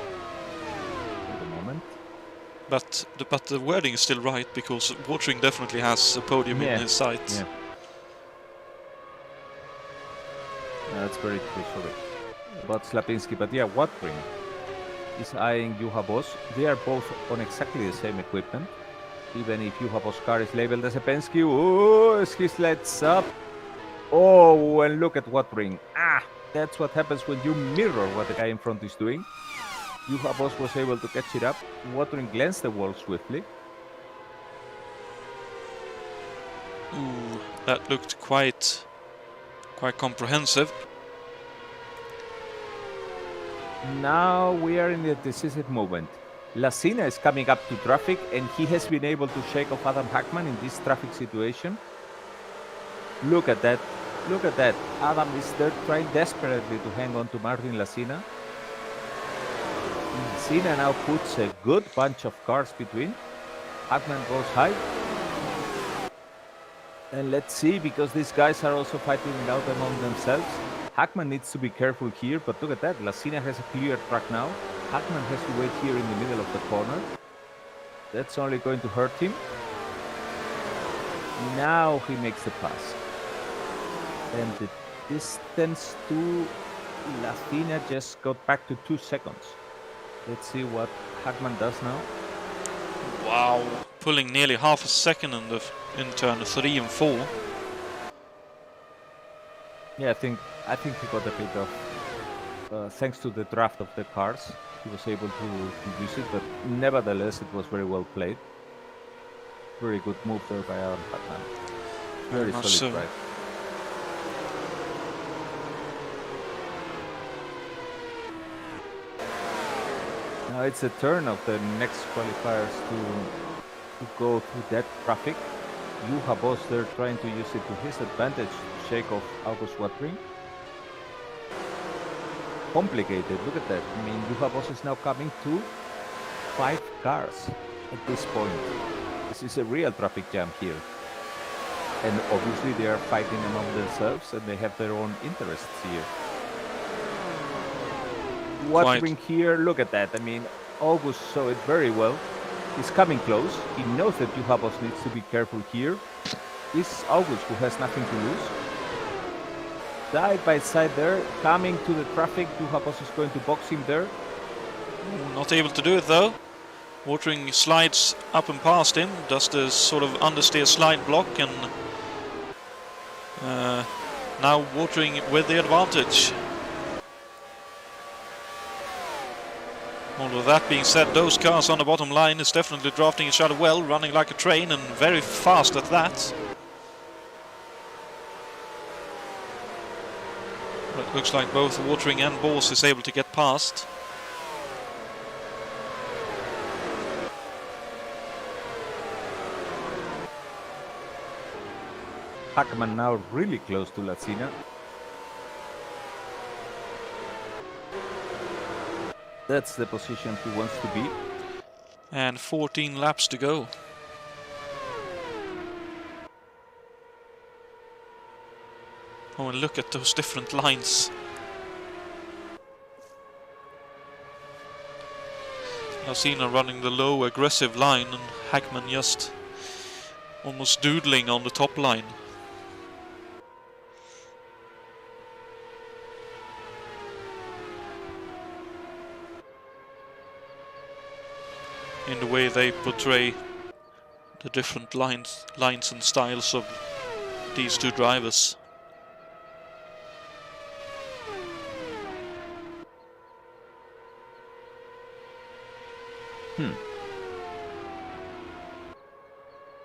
But the wording is still right, because Watering definitely has a podium in his sights. Yeah. That's very true, sorry. About Slapinski, but yeah, Watering is eyeing Juha Boss. They are both on exactly the same equipment. Even if Juha Boss' car is labeled as a Penske, oh, he slides up. Oh, and look at Watering. That's what happens when you mirror what the guy in front is doing. Juha Boss was able to catch it up. Watering glanced the wall swiftly. Ooh, that looked quite comprehensive. Now we are in the decisive moment. Lacina is coming up to traffic, and he has been able to shake off Adam Hackman in this traffic situation. Look at that. Look at that. Adam is there trying desperately to hang on to Martin Lacina. Lacina now puts a good bunch of cars between. Hackman goes high. And let's see, because these guys are also fighting it out among themselves. Hackman needs to be careful here, but look at that. Lacina has a clear track now. Hackman has to wait here in the middle of the corner. That's only going to hurt him. Now he makes the pass. And the distance to Lacina just got back to 2 seconds. Let's see what Hackman does now. Wow, pulling nearly half a second in turn 3 and 4. Yeah, I think he got a bit of, thanks to the draft of the cars, he was able to use it, but nevertheless it was very well played. Very good move there by Adam Hackman. Very solid drive. Now it's the turn of the next qualifiers to go through that traffic. Juha Boss there trying to use it to his advantage to shake off August Watring. Complicated, look at that. I mean, Juha Boss is now coming to 5 cars at this point. This is a real traffic jam here. And obviously they are fighting among themselves and they have their own interests here. Watering here, look at that. I mean, August saw it very well. He's coming close. He knows that Juha Boss needs to be careful here. It's August who has nothing to lose. Side by side there, coming to the traffic. Juha Boss is going to box him there. Not able to do it though. Watering slides up and past him, does the sort of understeer slide block, and now Watering with the advantage. All of that being said, those cars on the bottom line is definitely drafting each other well, running like a train and very fast at that. But it looks like both Watering and Boss is able to get past. Hackman now really close to Lacina. That's the position he wants to be. And 14 laps to go. Oh, and look at those different lines. Lacina running the low aggressive line and Hackman just almost doodling on the top line. In the way they portray the different lines and styles of these two drivers.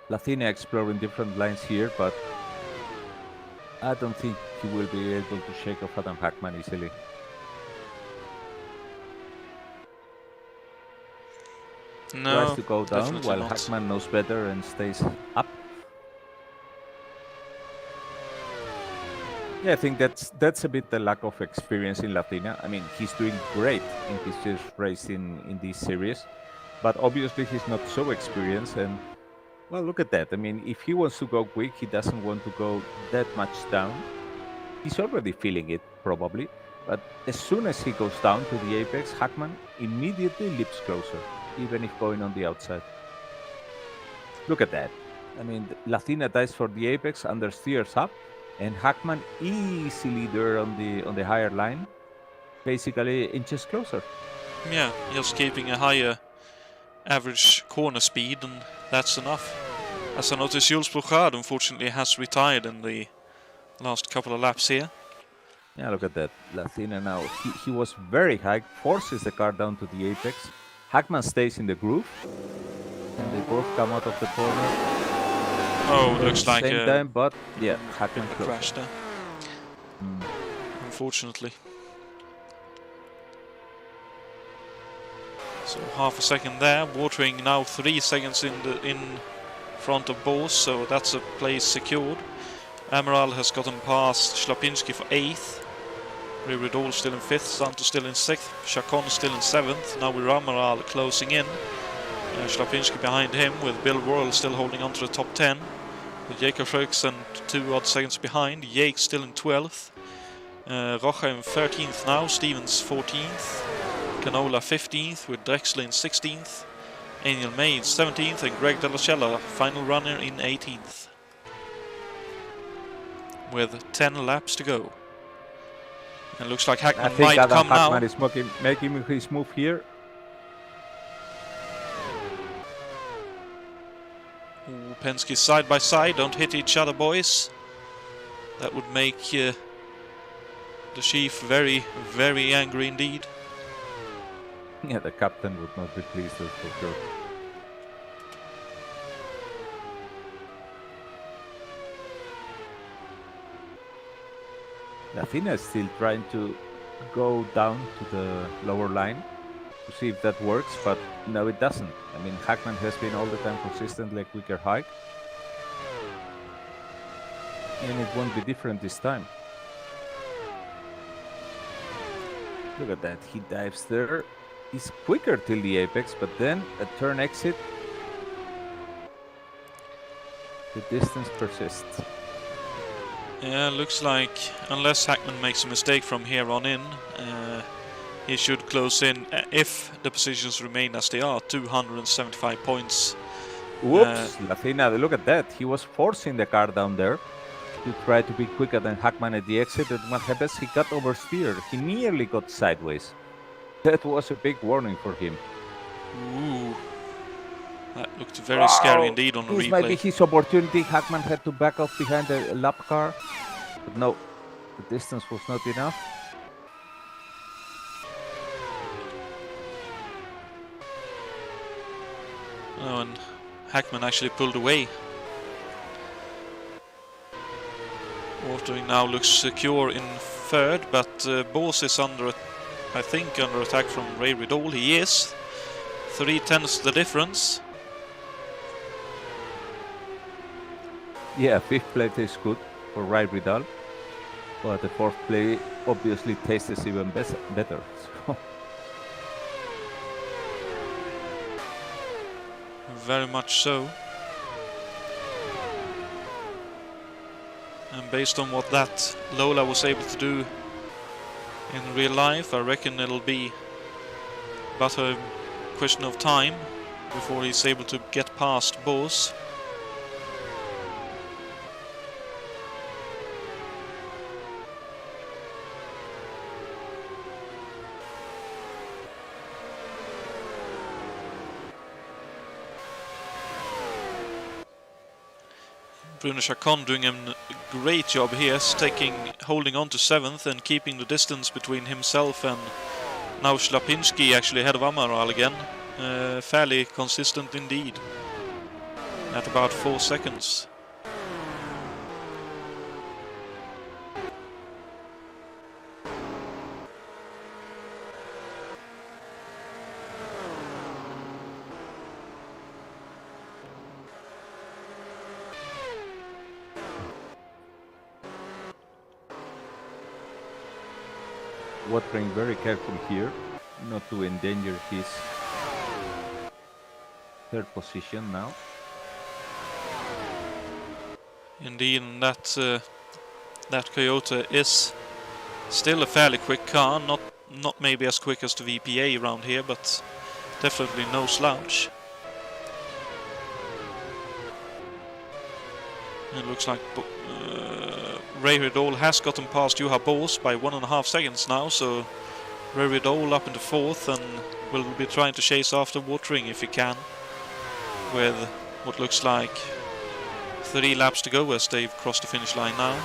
Lacina exploring different lines here, but I don't think he will be able to shake off Adam Hackman easily. No, tries to go down while not. Hackman knows better and stays up. Yeah, I think that's a bit the lack of experience in Lacina. I mean, he's doing great in his first race in this series, but obviously he's not so experienced. And well, look at that. I mean, if he wants to go quick, he doesn't want to go that much down. He's already feeling it, probably. But as soon as he goes down to the apex, Hackman immediately leaps closer, even if going on the outside. Look at that. I mean, Lacina dies for the apex, understeers up, and Hackman easily there on the higher line, basically inches closer. Yeah, just keeping a higher average corner speed, and that's enough. As I noticed, Jules Brouchard unfortunately has retired in the last couple of laps here. Yeah, look at that. Lacina now, he was very high, forces the car down to the apex. Hackman stays in the groove, and they both come out of the corner. Oh, looks like same time, but yeah, Hackman crashed there. Unfortunately. So half a second there. Watering now 3 seconds in front of Boss, so that's a place secured. Amaral has gotten past Schlapinski for 8th. Rivedol still in 5th, Santos still in 6th, Chacon still in 7th. Now with Amaral closing in. Schlapinski behind him with Bill Worrell still holding on to the top 10. Jacob Fröksen 2 odd seconds behind. Jake still in 12th. Rocha in 13th now. Stevens 14th. Canola 15th with Drexler in 16th. Angel May in 17th and Greg Delacella, final runner, in 18th. With 10 laps to go. And looks like Hackman might come now. Hackman is making his move here. Ooh, Penske side by side, don't hit each other, boys. That would make the chief very, very angry indeed. Yeah, the captain would not be pleased, that's for sure. Lathina is still trying to go down to the lower line to see if that works, but no, it doesn't. I mean, Hackman has been all the time consistently a quicker hike, and it won't be different this time. Look at that, he dives there. He's quicker till the apex, but then a turn exit, the distance persists. Yeah, looks like unless Hackman makes a mistake from here on in, he should close in, if the positions remain as they are, 275 points. Whoops, Lathina, look at that. He was forcing the car down there to try to be quicker than Hackman at the exit, and what happens? He got oversteered. He nearly got sideways. That was a big warning for him. Ooh. That looked very scary indeed on the replay. This might be his opportunity. Hackman had to back off behind the lap car. But no, the distance was not enough. Oh, and Hackman actually pulled away. Watering now looks secure in third, but Bose is under, I think, under attack from Ray Riddle. He is. 3/10 the difference. Yeah, fifth place is good for Ray Riddle, but the fourth place obviously tastes even better. So. Very much so. And based on what that Lola was able to do in real life, I reckon it'll be but a question of time before he's able to get past Bose. Bruno Chacon doing a great job here, holding on to 7th and keeping the distance between himself and now Slapinski actually ahead of Amaral again. Fairly consistent indeed, at about 4 seconds. Watering very careful here, not to endanger his third position now. Indeed, and that Toyota is still a fairly quick car, not maybe as quick as the VPA around here, but definitely no slouch. It looks like Ray Riddle has gotten past Juha Bose by 1.5 seconds now, so Ray Riddle up into 4th and will be trying to chase after Watering if he can, with what looks like 3 laps to go as they've crossed the finish line now.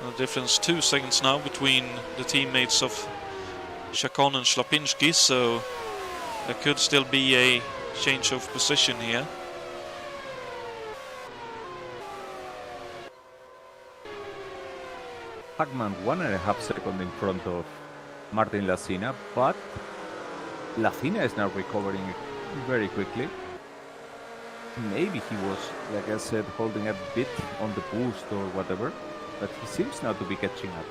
The difference 2 seconds now between the teammates of Chacon and Slapinski, so there could still be a change of position here. Hackman 1.5 seconds in front of Martin Lathina, but Lathina is now recovering very quickly. Maybe he was, like I said, holding a bit on the boost or whatever, but he seems now to be catching up.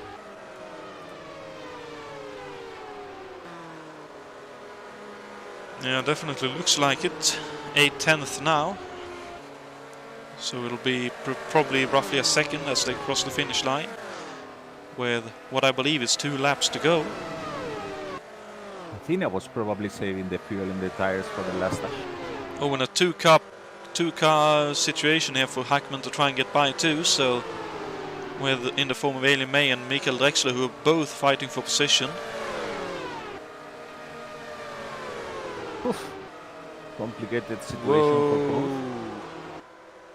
Yeah, definitely looks like it. 8/10 now. So it'll be probably roughly a second as they cross the finish line, with what I believe is 2 laps to go. Athena was probably saving the fuel in the tires for the last lap. Oh, and a two-car situation here for Hackman to try and get by too. So, in the form of Elin May and Mikael Drexler, who are both fighting for position. Oof. Complicated situation for both.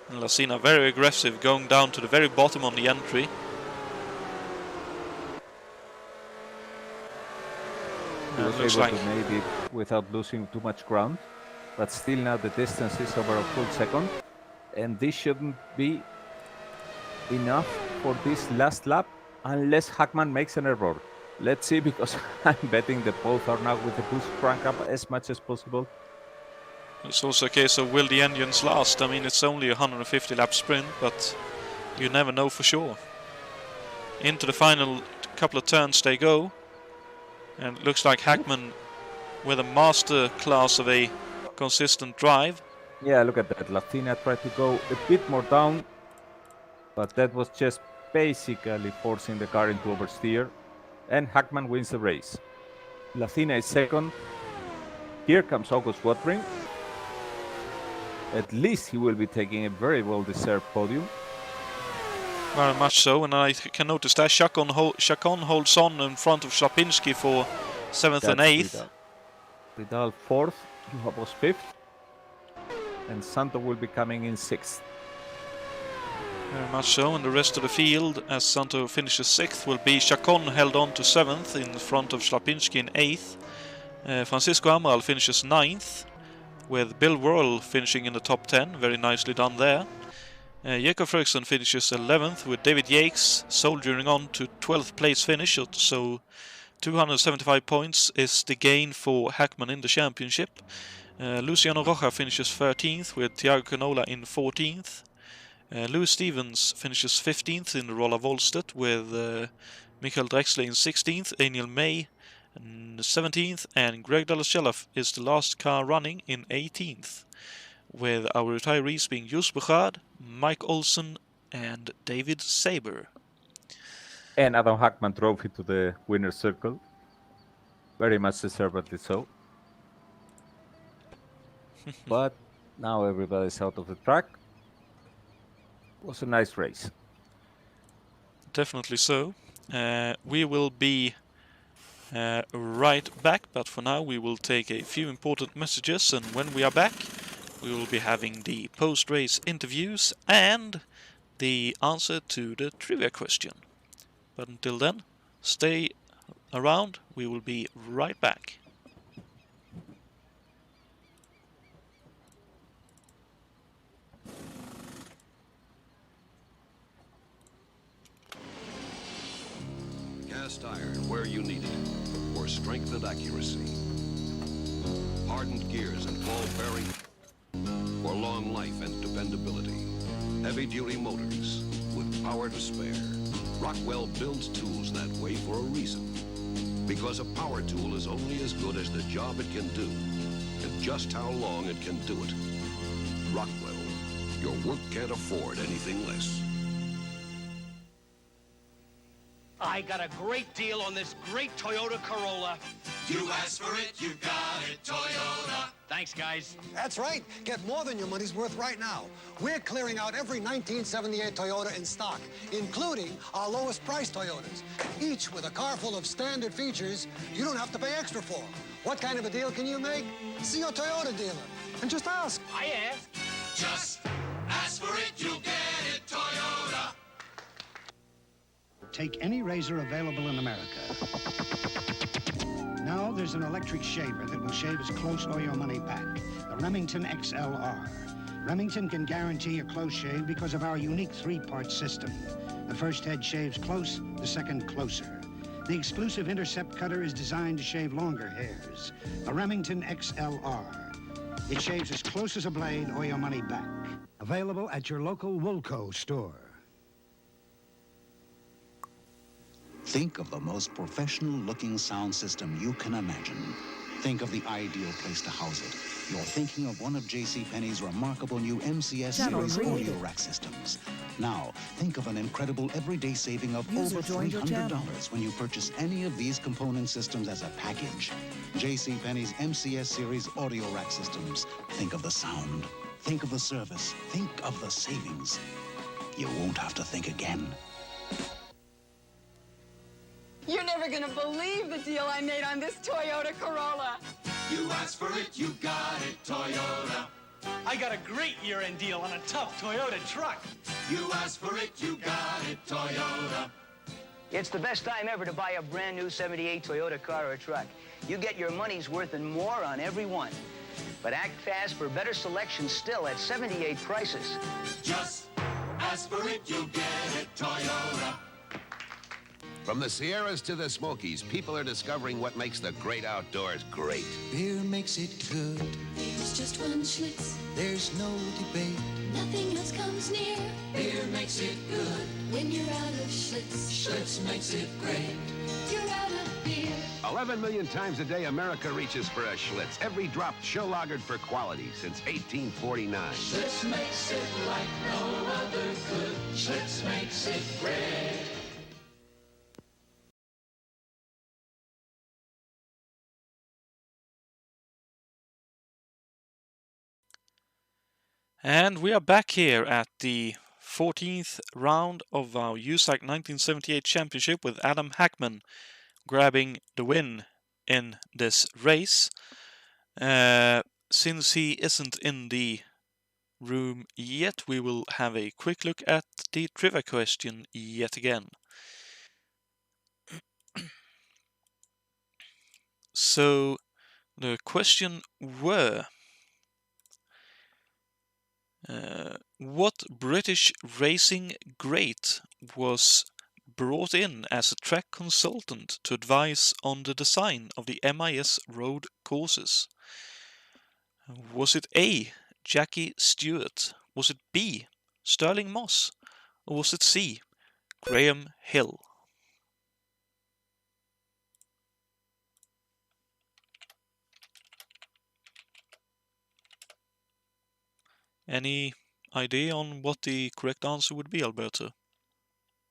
And Lassina very aggressive, going down to the very bottom on the entry. He was able to make it without losing too much ground, but still now the distance is over a full second, and this shouldn't be enough for this last lap unless Hackman makes an error. Let's see, because I'm betting that both are now with the boost crank up as much as possible. It's also a case of will the engines last? I mean, it's only a 150 lap sprint, but you never know for sure. Into the final couple of turns they go, and it looks like Hackman with a master class of a consistent drive. Yeah, look at that. Latina tried to go a bit more down, but that was just basically forcing the car into oversteer, and Hackman wins the race. Latina is second. Here comes August Watering. At least he will be taking a very well-deserved podium. Very much so, and I can notice that Chacon holds on in front of Slapinski for 7th and 8th. Vidal 4th, Juha was 5th, and Santo will be coming in 6th. Very much so, and the rest of the field, as Santo finishes 6th, will be Chacon held on to 7th in front of Slapinski in 8th. Francisco Amaral finishes 9th, with Bill Worrell finishing in the top 10, very nicely done there. Jakob Fröksen finishes 11th, with David Yates soldiering on to 12th place finish, so 275 points is the gain for Hackman in the championship. Luciano Roja finishes 13th, with Thiago Canola in 14th. Louis Stevens finishes 15th in the Rolla Volstedt, with Mikael Drexler in 16th, Aniel May in 17th, and Greg Dallas is the last car running in 18th, with our retirees being Jus Bechard, Mike Olsen, and David Saber. And Adam Hackman drove it to the winner's circle. Very much deservedly so. But now everybody's out of the track. It was a nice race. Definitely so. We will be right back, but for now we will take a few important messages, and when we are back we will be having the post-race interviews and the answer to the trivia question. But until then, stay around, we will be right back. Cast iron where you need it, for strength and accuracy. Hardened gears and ball bearing for long life and dependability. Heavy-duty motors with power to spare. Rockwell builds tools that way for a reason. Because a power tool is only as good as the job it can do, and just how long it can do it. Rockwell, your work can't afford anything less. I got a great deal on this great Toyota Corolla. You asked for it, you got it, Toyota. Thanks, guys. That's right. Get more than your money's worth right now. We're clearing out every 1978 Toyota in stock, including our lowest price Toyotas. Each with a car full of standard features you don't have to pay extra for. What kind of a deal can you make? See your Toyota dealer and just ask. I asked. Just ask for it, you'll get it, Toyota. Take any razor available in America. Now there's an electric shaver that will shave as close or your money back. The Remington XLR. Remington can guarantee a close shave because of our unique 3-part system. The first head shaves close, the second closer. The exclusive intercept cutter is designed to shave longer hairs. The Remington XLR. It shaves as close as a blade or your money back. Available at your local Woolco store. Think of the most professional-looking sound system you can imagine. think of the ideal place to house it. You're thinking of one of JCPenney's remarkable new MCS series audio rack systems. Now, think of an incredible everyday saving of over $300 when you purchase any of these component systems as a package. JCPenney's MCS series audio rack systems. Think of the sound. Think of the service. Think of the savings. You won't have to think again. You're never gonna believe the deal I made on this Toyota Corolla. You asked for it, you got it, Toyota. I got a great year-end deal on a tough Toyota truck. You asked for it, you got it, Toyota. It's the best time ever to buy a brand new 78 Toyota car or truck. You get your money's worth and more on every one. But act fast for better selection still at 78 prices. Just ask for it, you get it, Toyota. From the Sierras to the Smokies, people are discovering what makes the great outdoors great. Beer makes it good. There's just one Schlitz. There's no debate. Nothing else comes near. Beer makes it good. When you're out of Schlitz, Schlitz makes it great. You're out of beer. 11 million times a day, America reaches for a Schlitz. Every drop show-lagered for quality since 1849. Schlitz makes it like no other good. Schlitz makes it great. And we are back here at the 14th round of our USAC 1978 championship with Adam Hackman grabbing the win in this race. Since he isn't in the room yet, we will have a quick look at the trivia question yet again. So the question were, what British racing great was brought in as a track consultant to advise on the design of the MIS road courses? Was it A, Jackie Stewart? Was it B, Sterling Moss? Or was it C, Graham Hill? Any idea on what the correct answer would be, Alberto?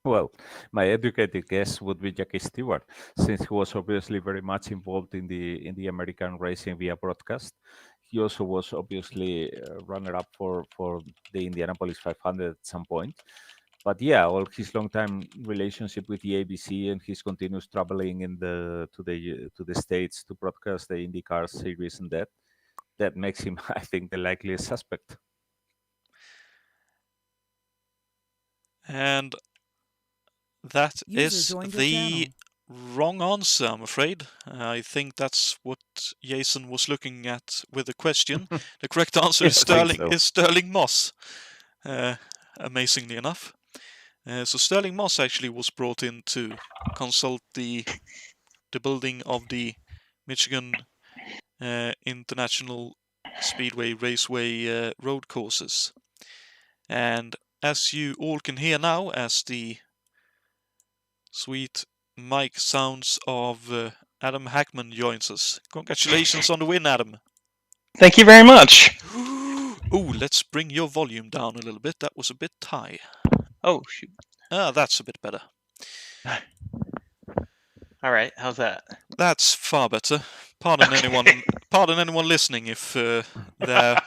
Well, my educated guess would be Jackie Stewart, since he was obviously very much involved in the American racing via broadcast. He also was obviously runner-up for the Indianapolis 500 at some point. But yeah, all his long-time relationship with the ABC and his continuous traveling to the States to broadcast the IndyCar series and that makes him, I think, the likeliest suspect. And that is the wrong answer, I'm afraid. I think that's what Jason was looking at with the question. The correct answer is Sterling Moss, amazingly enough. So Sterling Moss actually was brought in to consult the building of the Michigan International Speedway Raceway road courses. And as you all can hear now, as the sweet mic sounds of Adam Hackman joins us. Congratulations on the win, Adam. Thank you very much. Oh, let's bring your volume down a little bit. That was a bit high. Oh, shoot. Ah, that's a bit better. All right, how's that? That's far better. Pardon anyone listening if their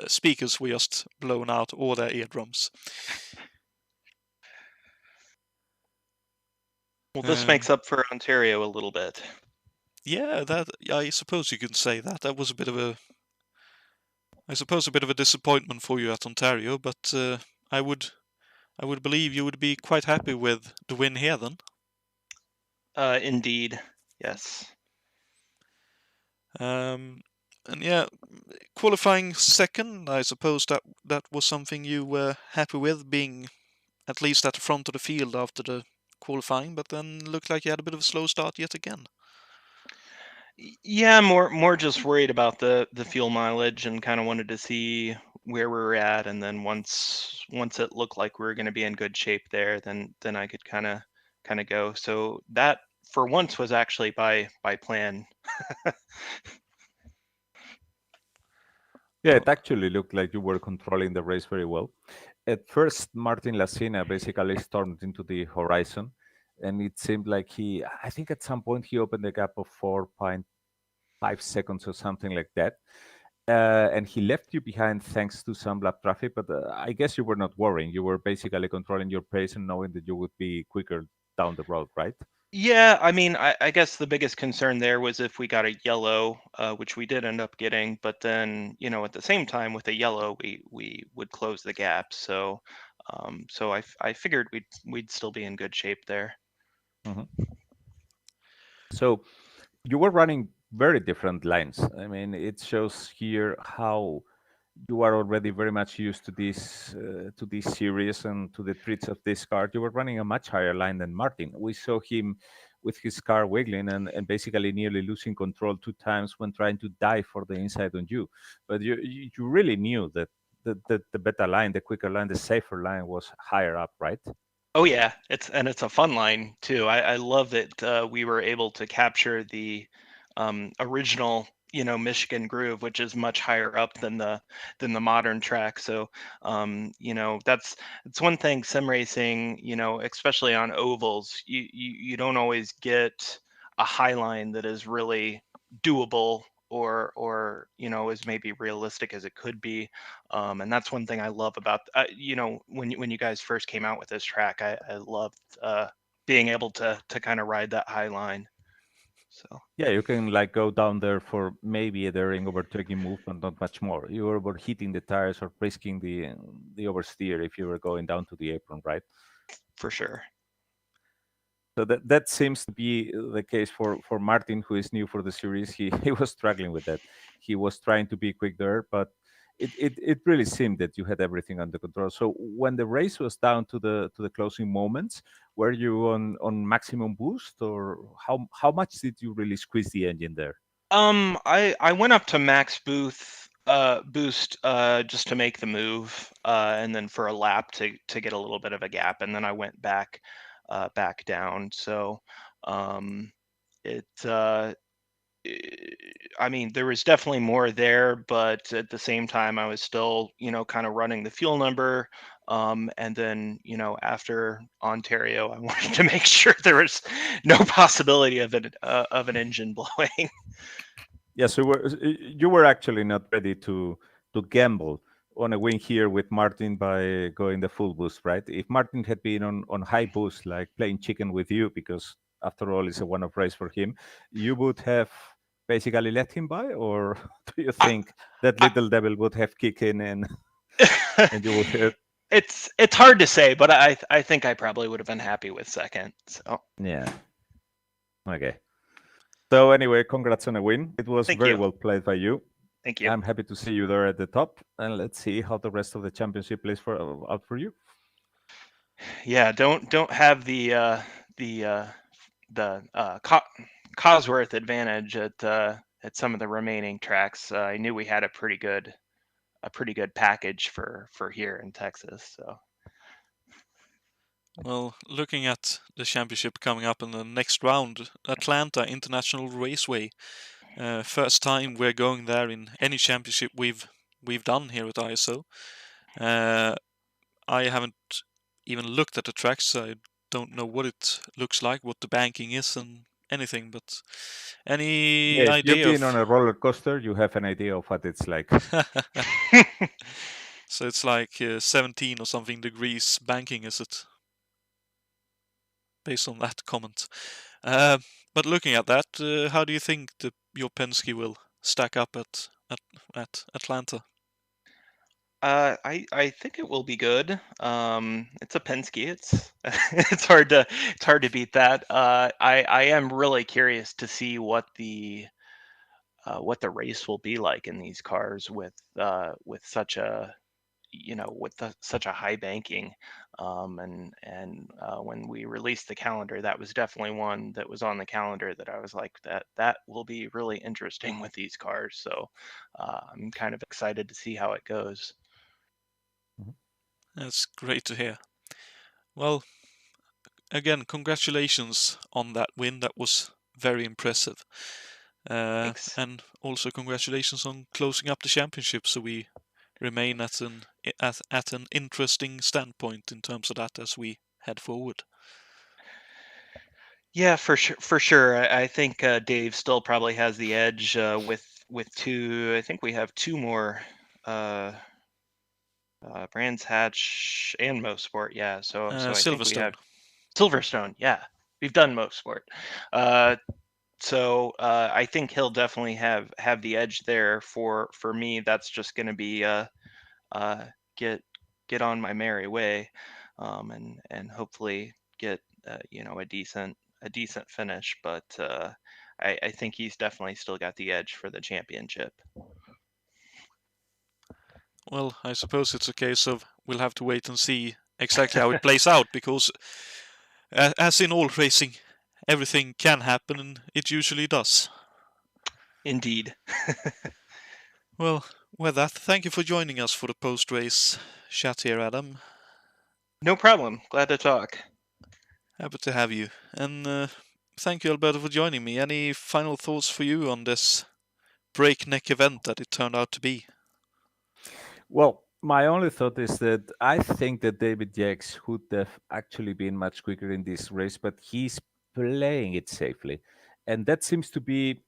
speakers were just blown out or their eardrums. Well, this makes up for Ontario a little bit. Yeah, I suppose you could say that. That was a bit of a disappointment for you at Ontario, but I would believe you would be quite happy with the win here then. Indeed, yes. And yeah, qualifying second, I suppose that was something you were happy with, being at least at the front of the field after the qualifying, but then looked like you had a bit of a slow start yet again. Yeah, more just worried about the fuel mileage and kind of wanted to see where we were at, and then once it looked like we were going to be in good shape there, then I could kind of go. So that for once was actually by plan. Yeah, it actually looked like you were controlling the race very well. At first, Martin Lacina basically stormed into the horizon, and it seemed like I think at some point he opened a gap of 4.5 seconds or something like that. And he left you behind thanks to some lap traffic, but I guess you were not worrying. You were basically controlling your pace and knowing that you would be quicker down the road, right? Yeah, I mean, I guess the biggest concern there was if we got a yellow, which we did end up getting, but then, at the same time with a yellow, we would close the gap. So, I figured we'd still be in good shape there. Mhm. So you were running very different lines. I mean, it shows here how you are already very much used to this series and to the treats of this car. You were running a much higher line than Martin. We saw him with his car wiggling and basically nearly losing control 2 times when trying to dive for the inside on you. But you really knew that the better line, the quicker line, the safer line was higher up, right? Oh yeah, it's a fun line too. I love that we were able to capture the original, Michigan groove, which is much higher up than the modern track. So, that's it's one thing sim racing, especially on ovals, you don't always get a high line that is really doable or is maybe realistic as it could be. And that's one thing I love about when you guys first came out with this track, I loved being able to kind of ride that high line. So Yeah, you can like go down there for maybe a daring overtaking move, but not much more. You were overheating the tires or risking the oversteer if you were going down to the apron, right? for sure. So that seems to be the case for Martin, who is new for the series. He was struggling with that. He was trying to be quick there, but it really seemed that you had everything under control. So when the race was down to the closing moments, were you on maximum boost, or how much did you really squeeze the engine there? I went up to max boost just to make the move, and then for a lap to get a little bit of a gap, and then I went back down. So it I mean, there was definitely more there, but at the same time, I was still, kind of running the fuel number. And then, after Ontario, I wanted to make sure there was no possibility of an engine blowing. Yeah, so you were actually not ready to gamble on a win here with Martin by going the full boost, right? If Martin had been on high boost, like playing chicken with you, because after all, it's a one-off race for him, you would have basically let him by, or do you think that little devil would have kicked in and you would have? It's hard to say, but I think I probably would have been happy with second. So Yeah. Okay. So anyway, congrats on a win. It was Thank very you. well played by you. Thank you. I'm happy to see you there at the top, and let's see how the rest of the championship plays out for you. Yeah, don't have the Cosworth advantage at some of the remaining tracks. I knew we had a pretty good package for here in Texas. So Well, looking at the championship coming up in the next round, Atlanta International Raceway. First time we're going there in any championship we've done here at ISO. I haven't even looked at the tracks, so I don't know what it looks like, what the banking is, and anything. But any Yeah, if you've idea been of? on a roller coaster, you have an idea of what it's like. So it's like 17 or something degrees banking, is it? Based on that comment. But looking at that, how do you think your Penske will stack up at Atlanta? I think it will be good. It's a Penske. It's it's hard to beat that. I am really curious to see what the race will be like in these cars with such a such a high banking. And when we released the calendar, that was definitely one that was on the calendar that I was like, that will be really interesting with these cars. So I'm kind of excited to see how it goes. That's great to hear. Well, again, congratulations on that win. That was very impressive. Thanks. And also congratulations on closing up the championship, so we remain at an interesting standpoint in terms of that as we head forward. Yeah, for sure. For sure, I think Dave still probably has the edge with two. I think we have two more Brands Hatch and Mosport. Yeah, so I think we have Silverstone. Yeah, we've done Mosport. So I think he'll definitely have the edge there. For me, that's just going to be get on my merry way, and hopefully get a decent finish. But I think he's definitely still got the edge for the championship. Well, I suppose it's a case of we'll have to wait and see exactly how it plays out, because as in all racing, everything can happen, and it usually does. Indeed. Well, with that, thank you for joining us for the post-race chat here, Adam. No problem. Glad to talk. Happy to have you. And thank you, Alberto, for joining me. Any final thoughts for you on this breakneck event that it turned out to be? Well, my only thought is that I think that David Yates would have actually been much quicker in this race, but he's playing it safely. And that seems to be,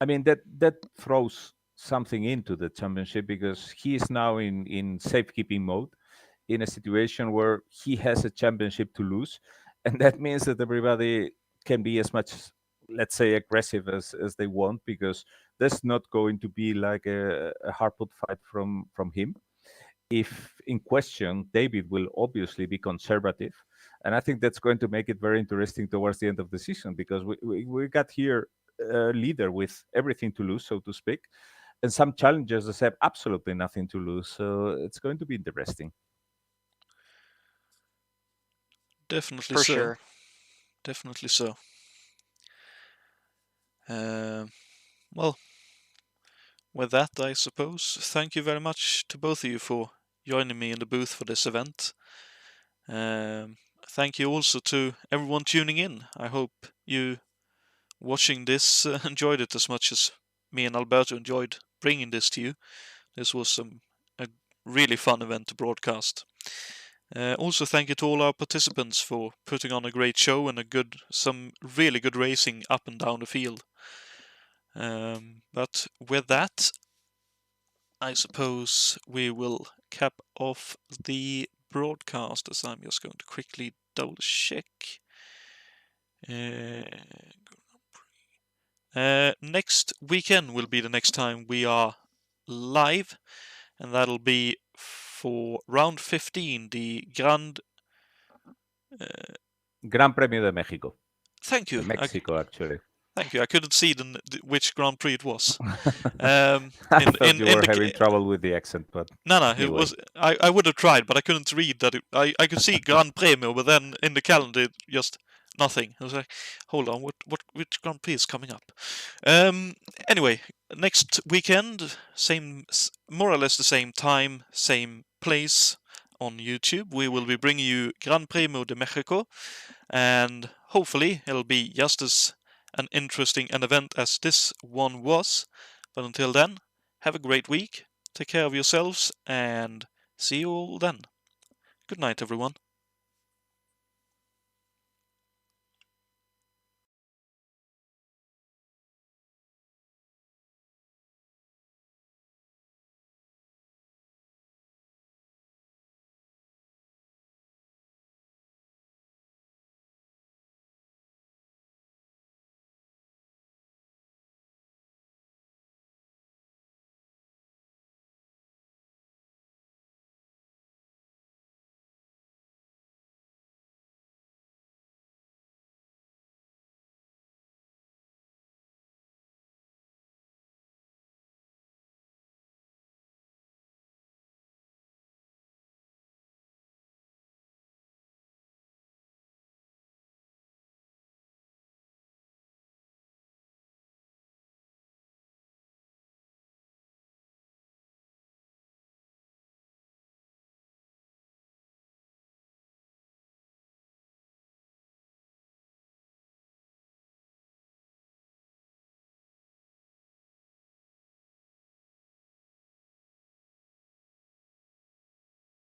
I mean, that throws something into the championship, because he is now in safekeeping mode in a situation where he has a championship to lose. And that means that everybody can be as much, let's say, aggressive as they want, because there's not going to be like a hard put fight from him. If in question, David will obviously be conservative. And I think that's going to make it very interesting towards the end of the season, because we got here a leader with everything to lose, so to speak, and some challengers that have absolutely nothing to lose. So it's going to be interesting. Definitely For so. sure. Definitely so. Well, with that, I suppose, thank you very much to both of you for joining me in the booth for this event. Thank you also to everyone tuning in. I hope you watching this enjoyed it as much as me and Alberto enjoyed bringing this to you. This was a really fun event to broadcast. Also, thank you to all our participants for putting on a great show and some really good racing up and down the field. But with that, I suppose we will cap off the broadcast, as I'm just going to quickly double check. Next weekend will be the next time we are live, and that'll be for round 15, the Grand Premio de México. Thank you. Mexico, actually. Thank you. I couldn't see which Grand Prix it was. I thought you were having trouble with the accent, but no, anyway. It was. I would have tried, but I couldn't read that. I could see Grand Premio, but then in the calendar, just nothing. I was like, hold on, which Grand Prix is coming up? Anyway, next weekend, more or less the same time, same place on YouTube. We will be bringing you Gran Premio de Mexico, and hopefully it'll be just as an interesting an event as this one was. But until then, have a great week, take care of yourselves, and see you all then. Good night, everyone.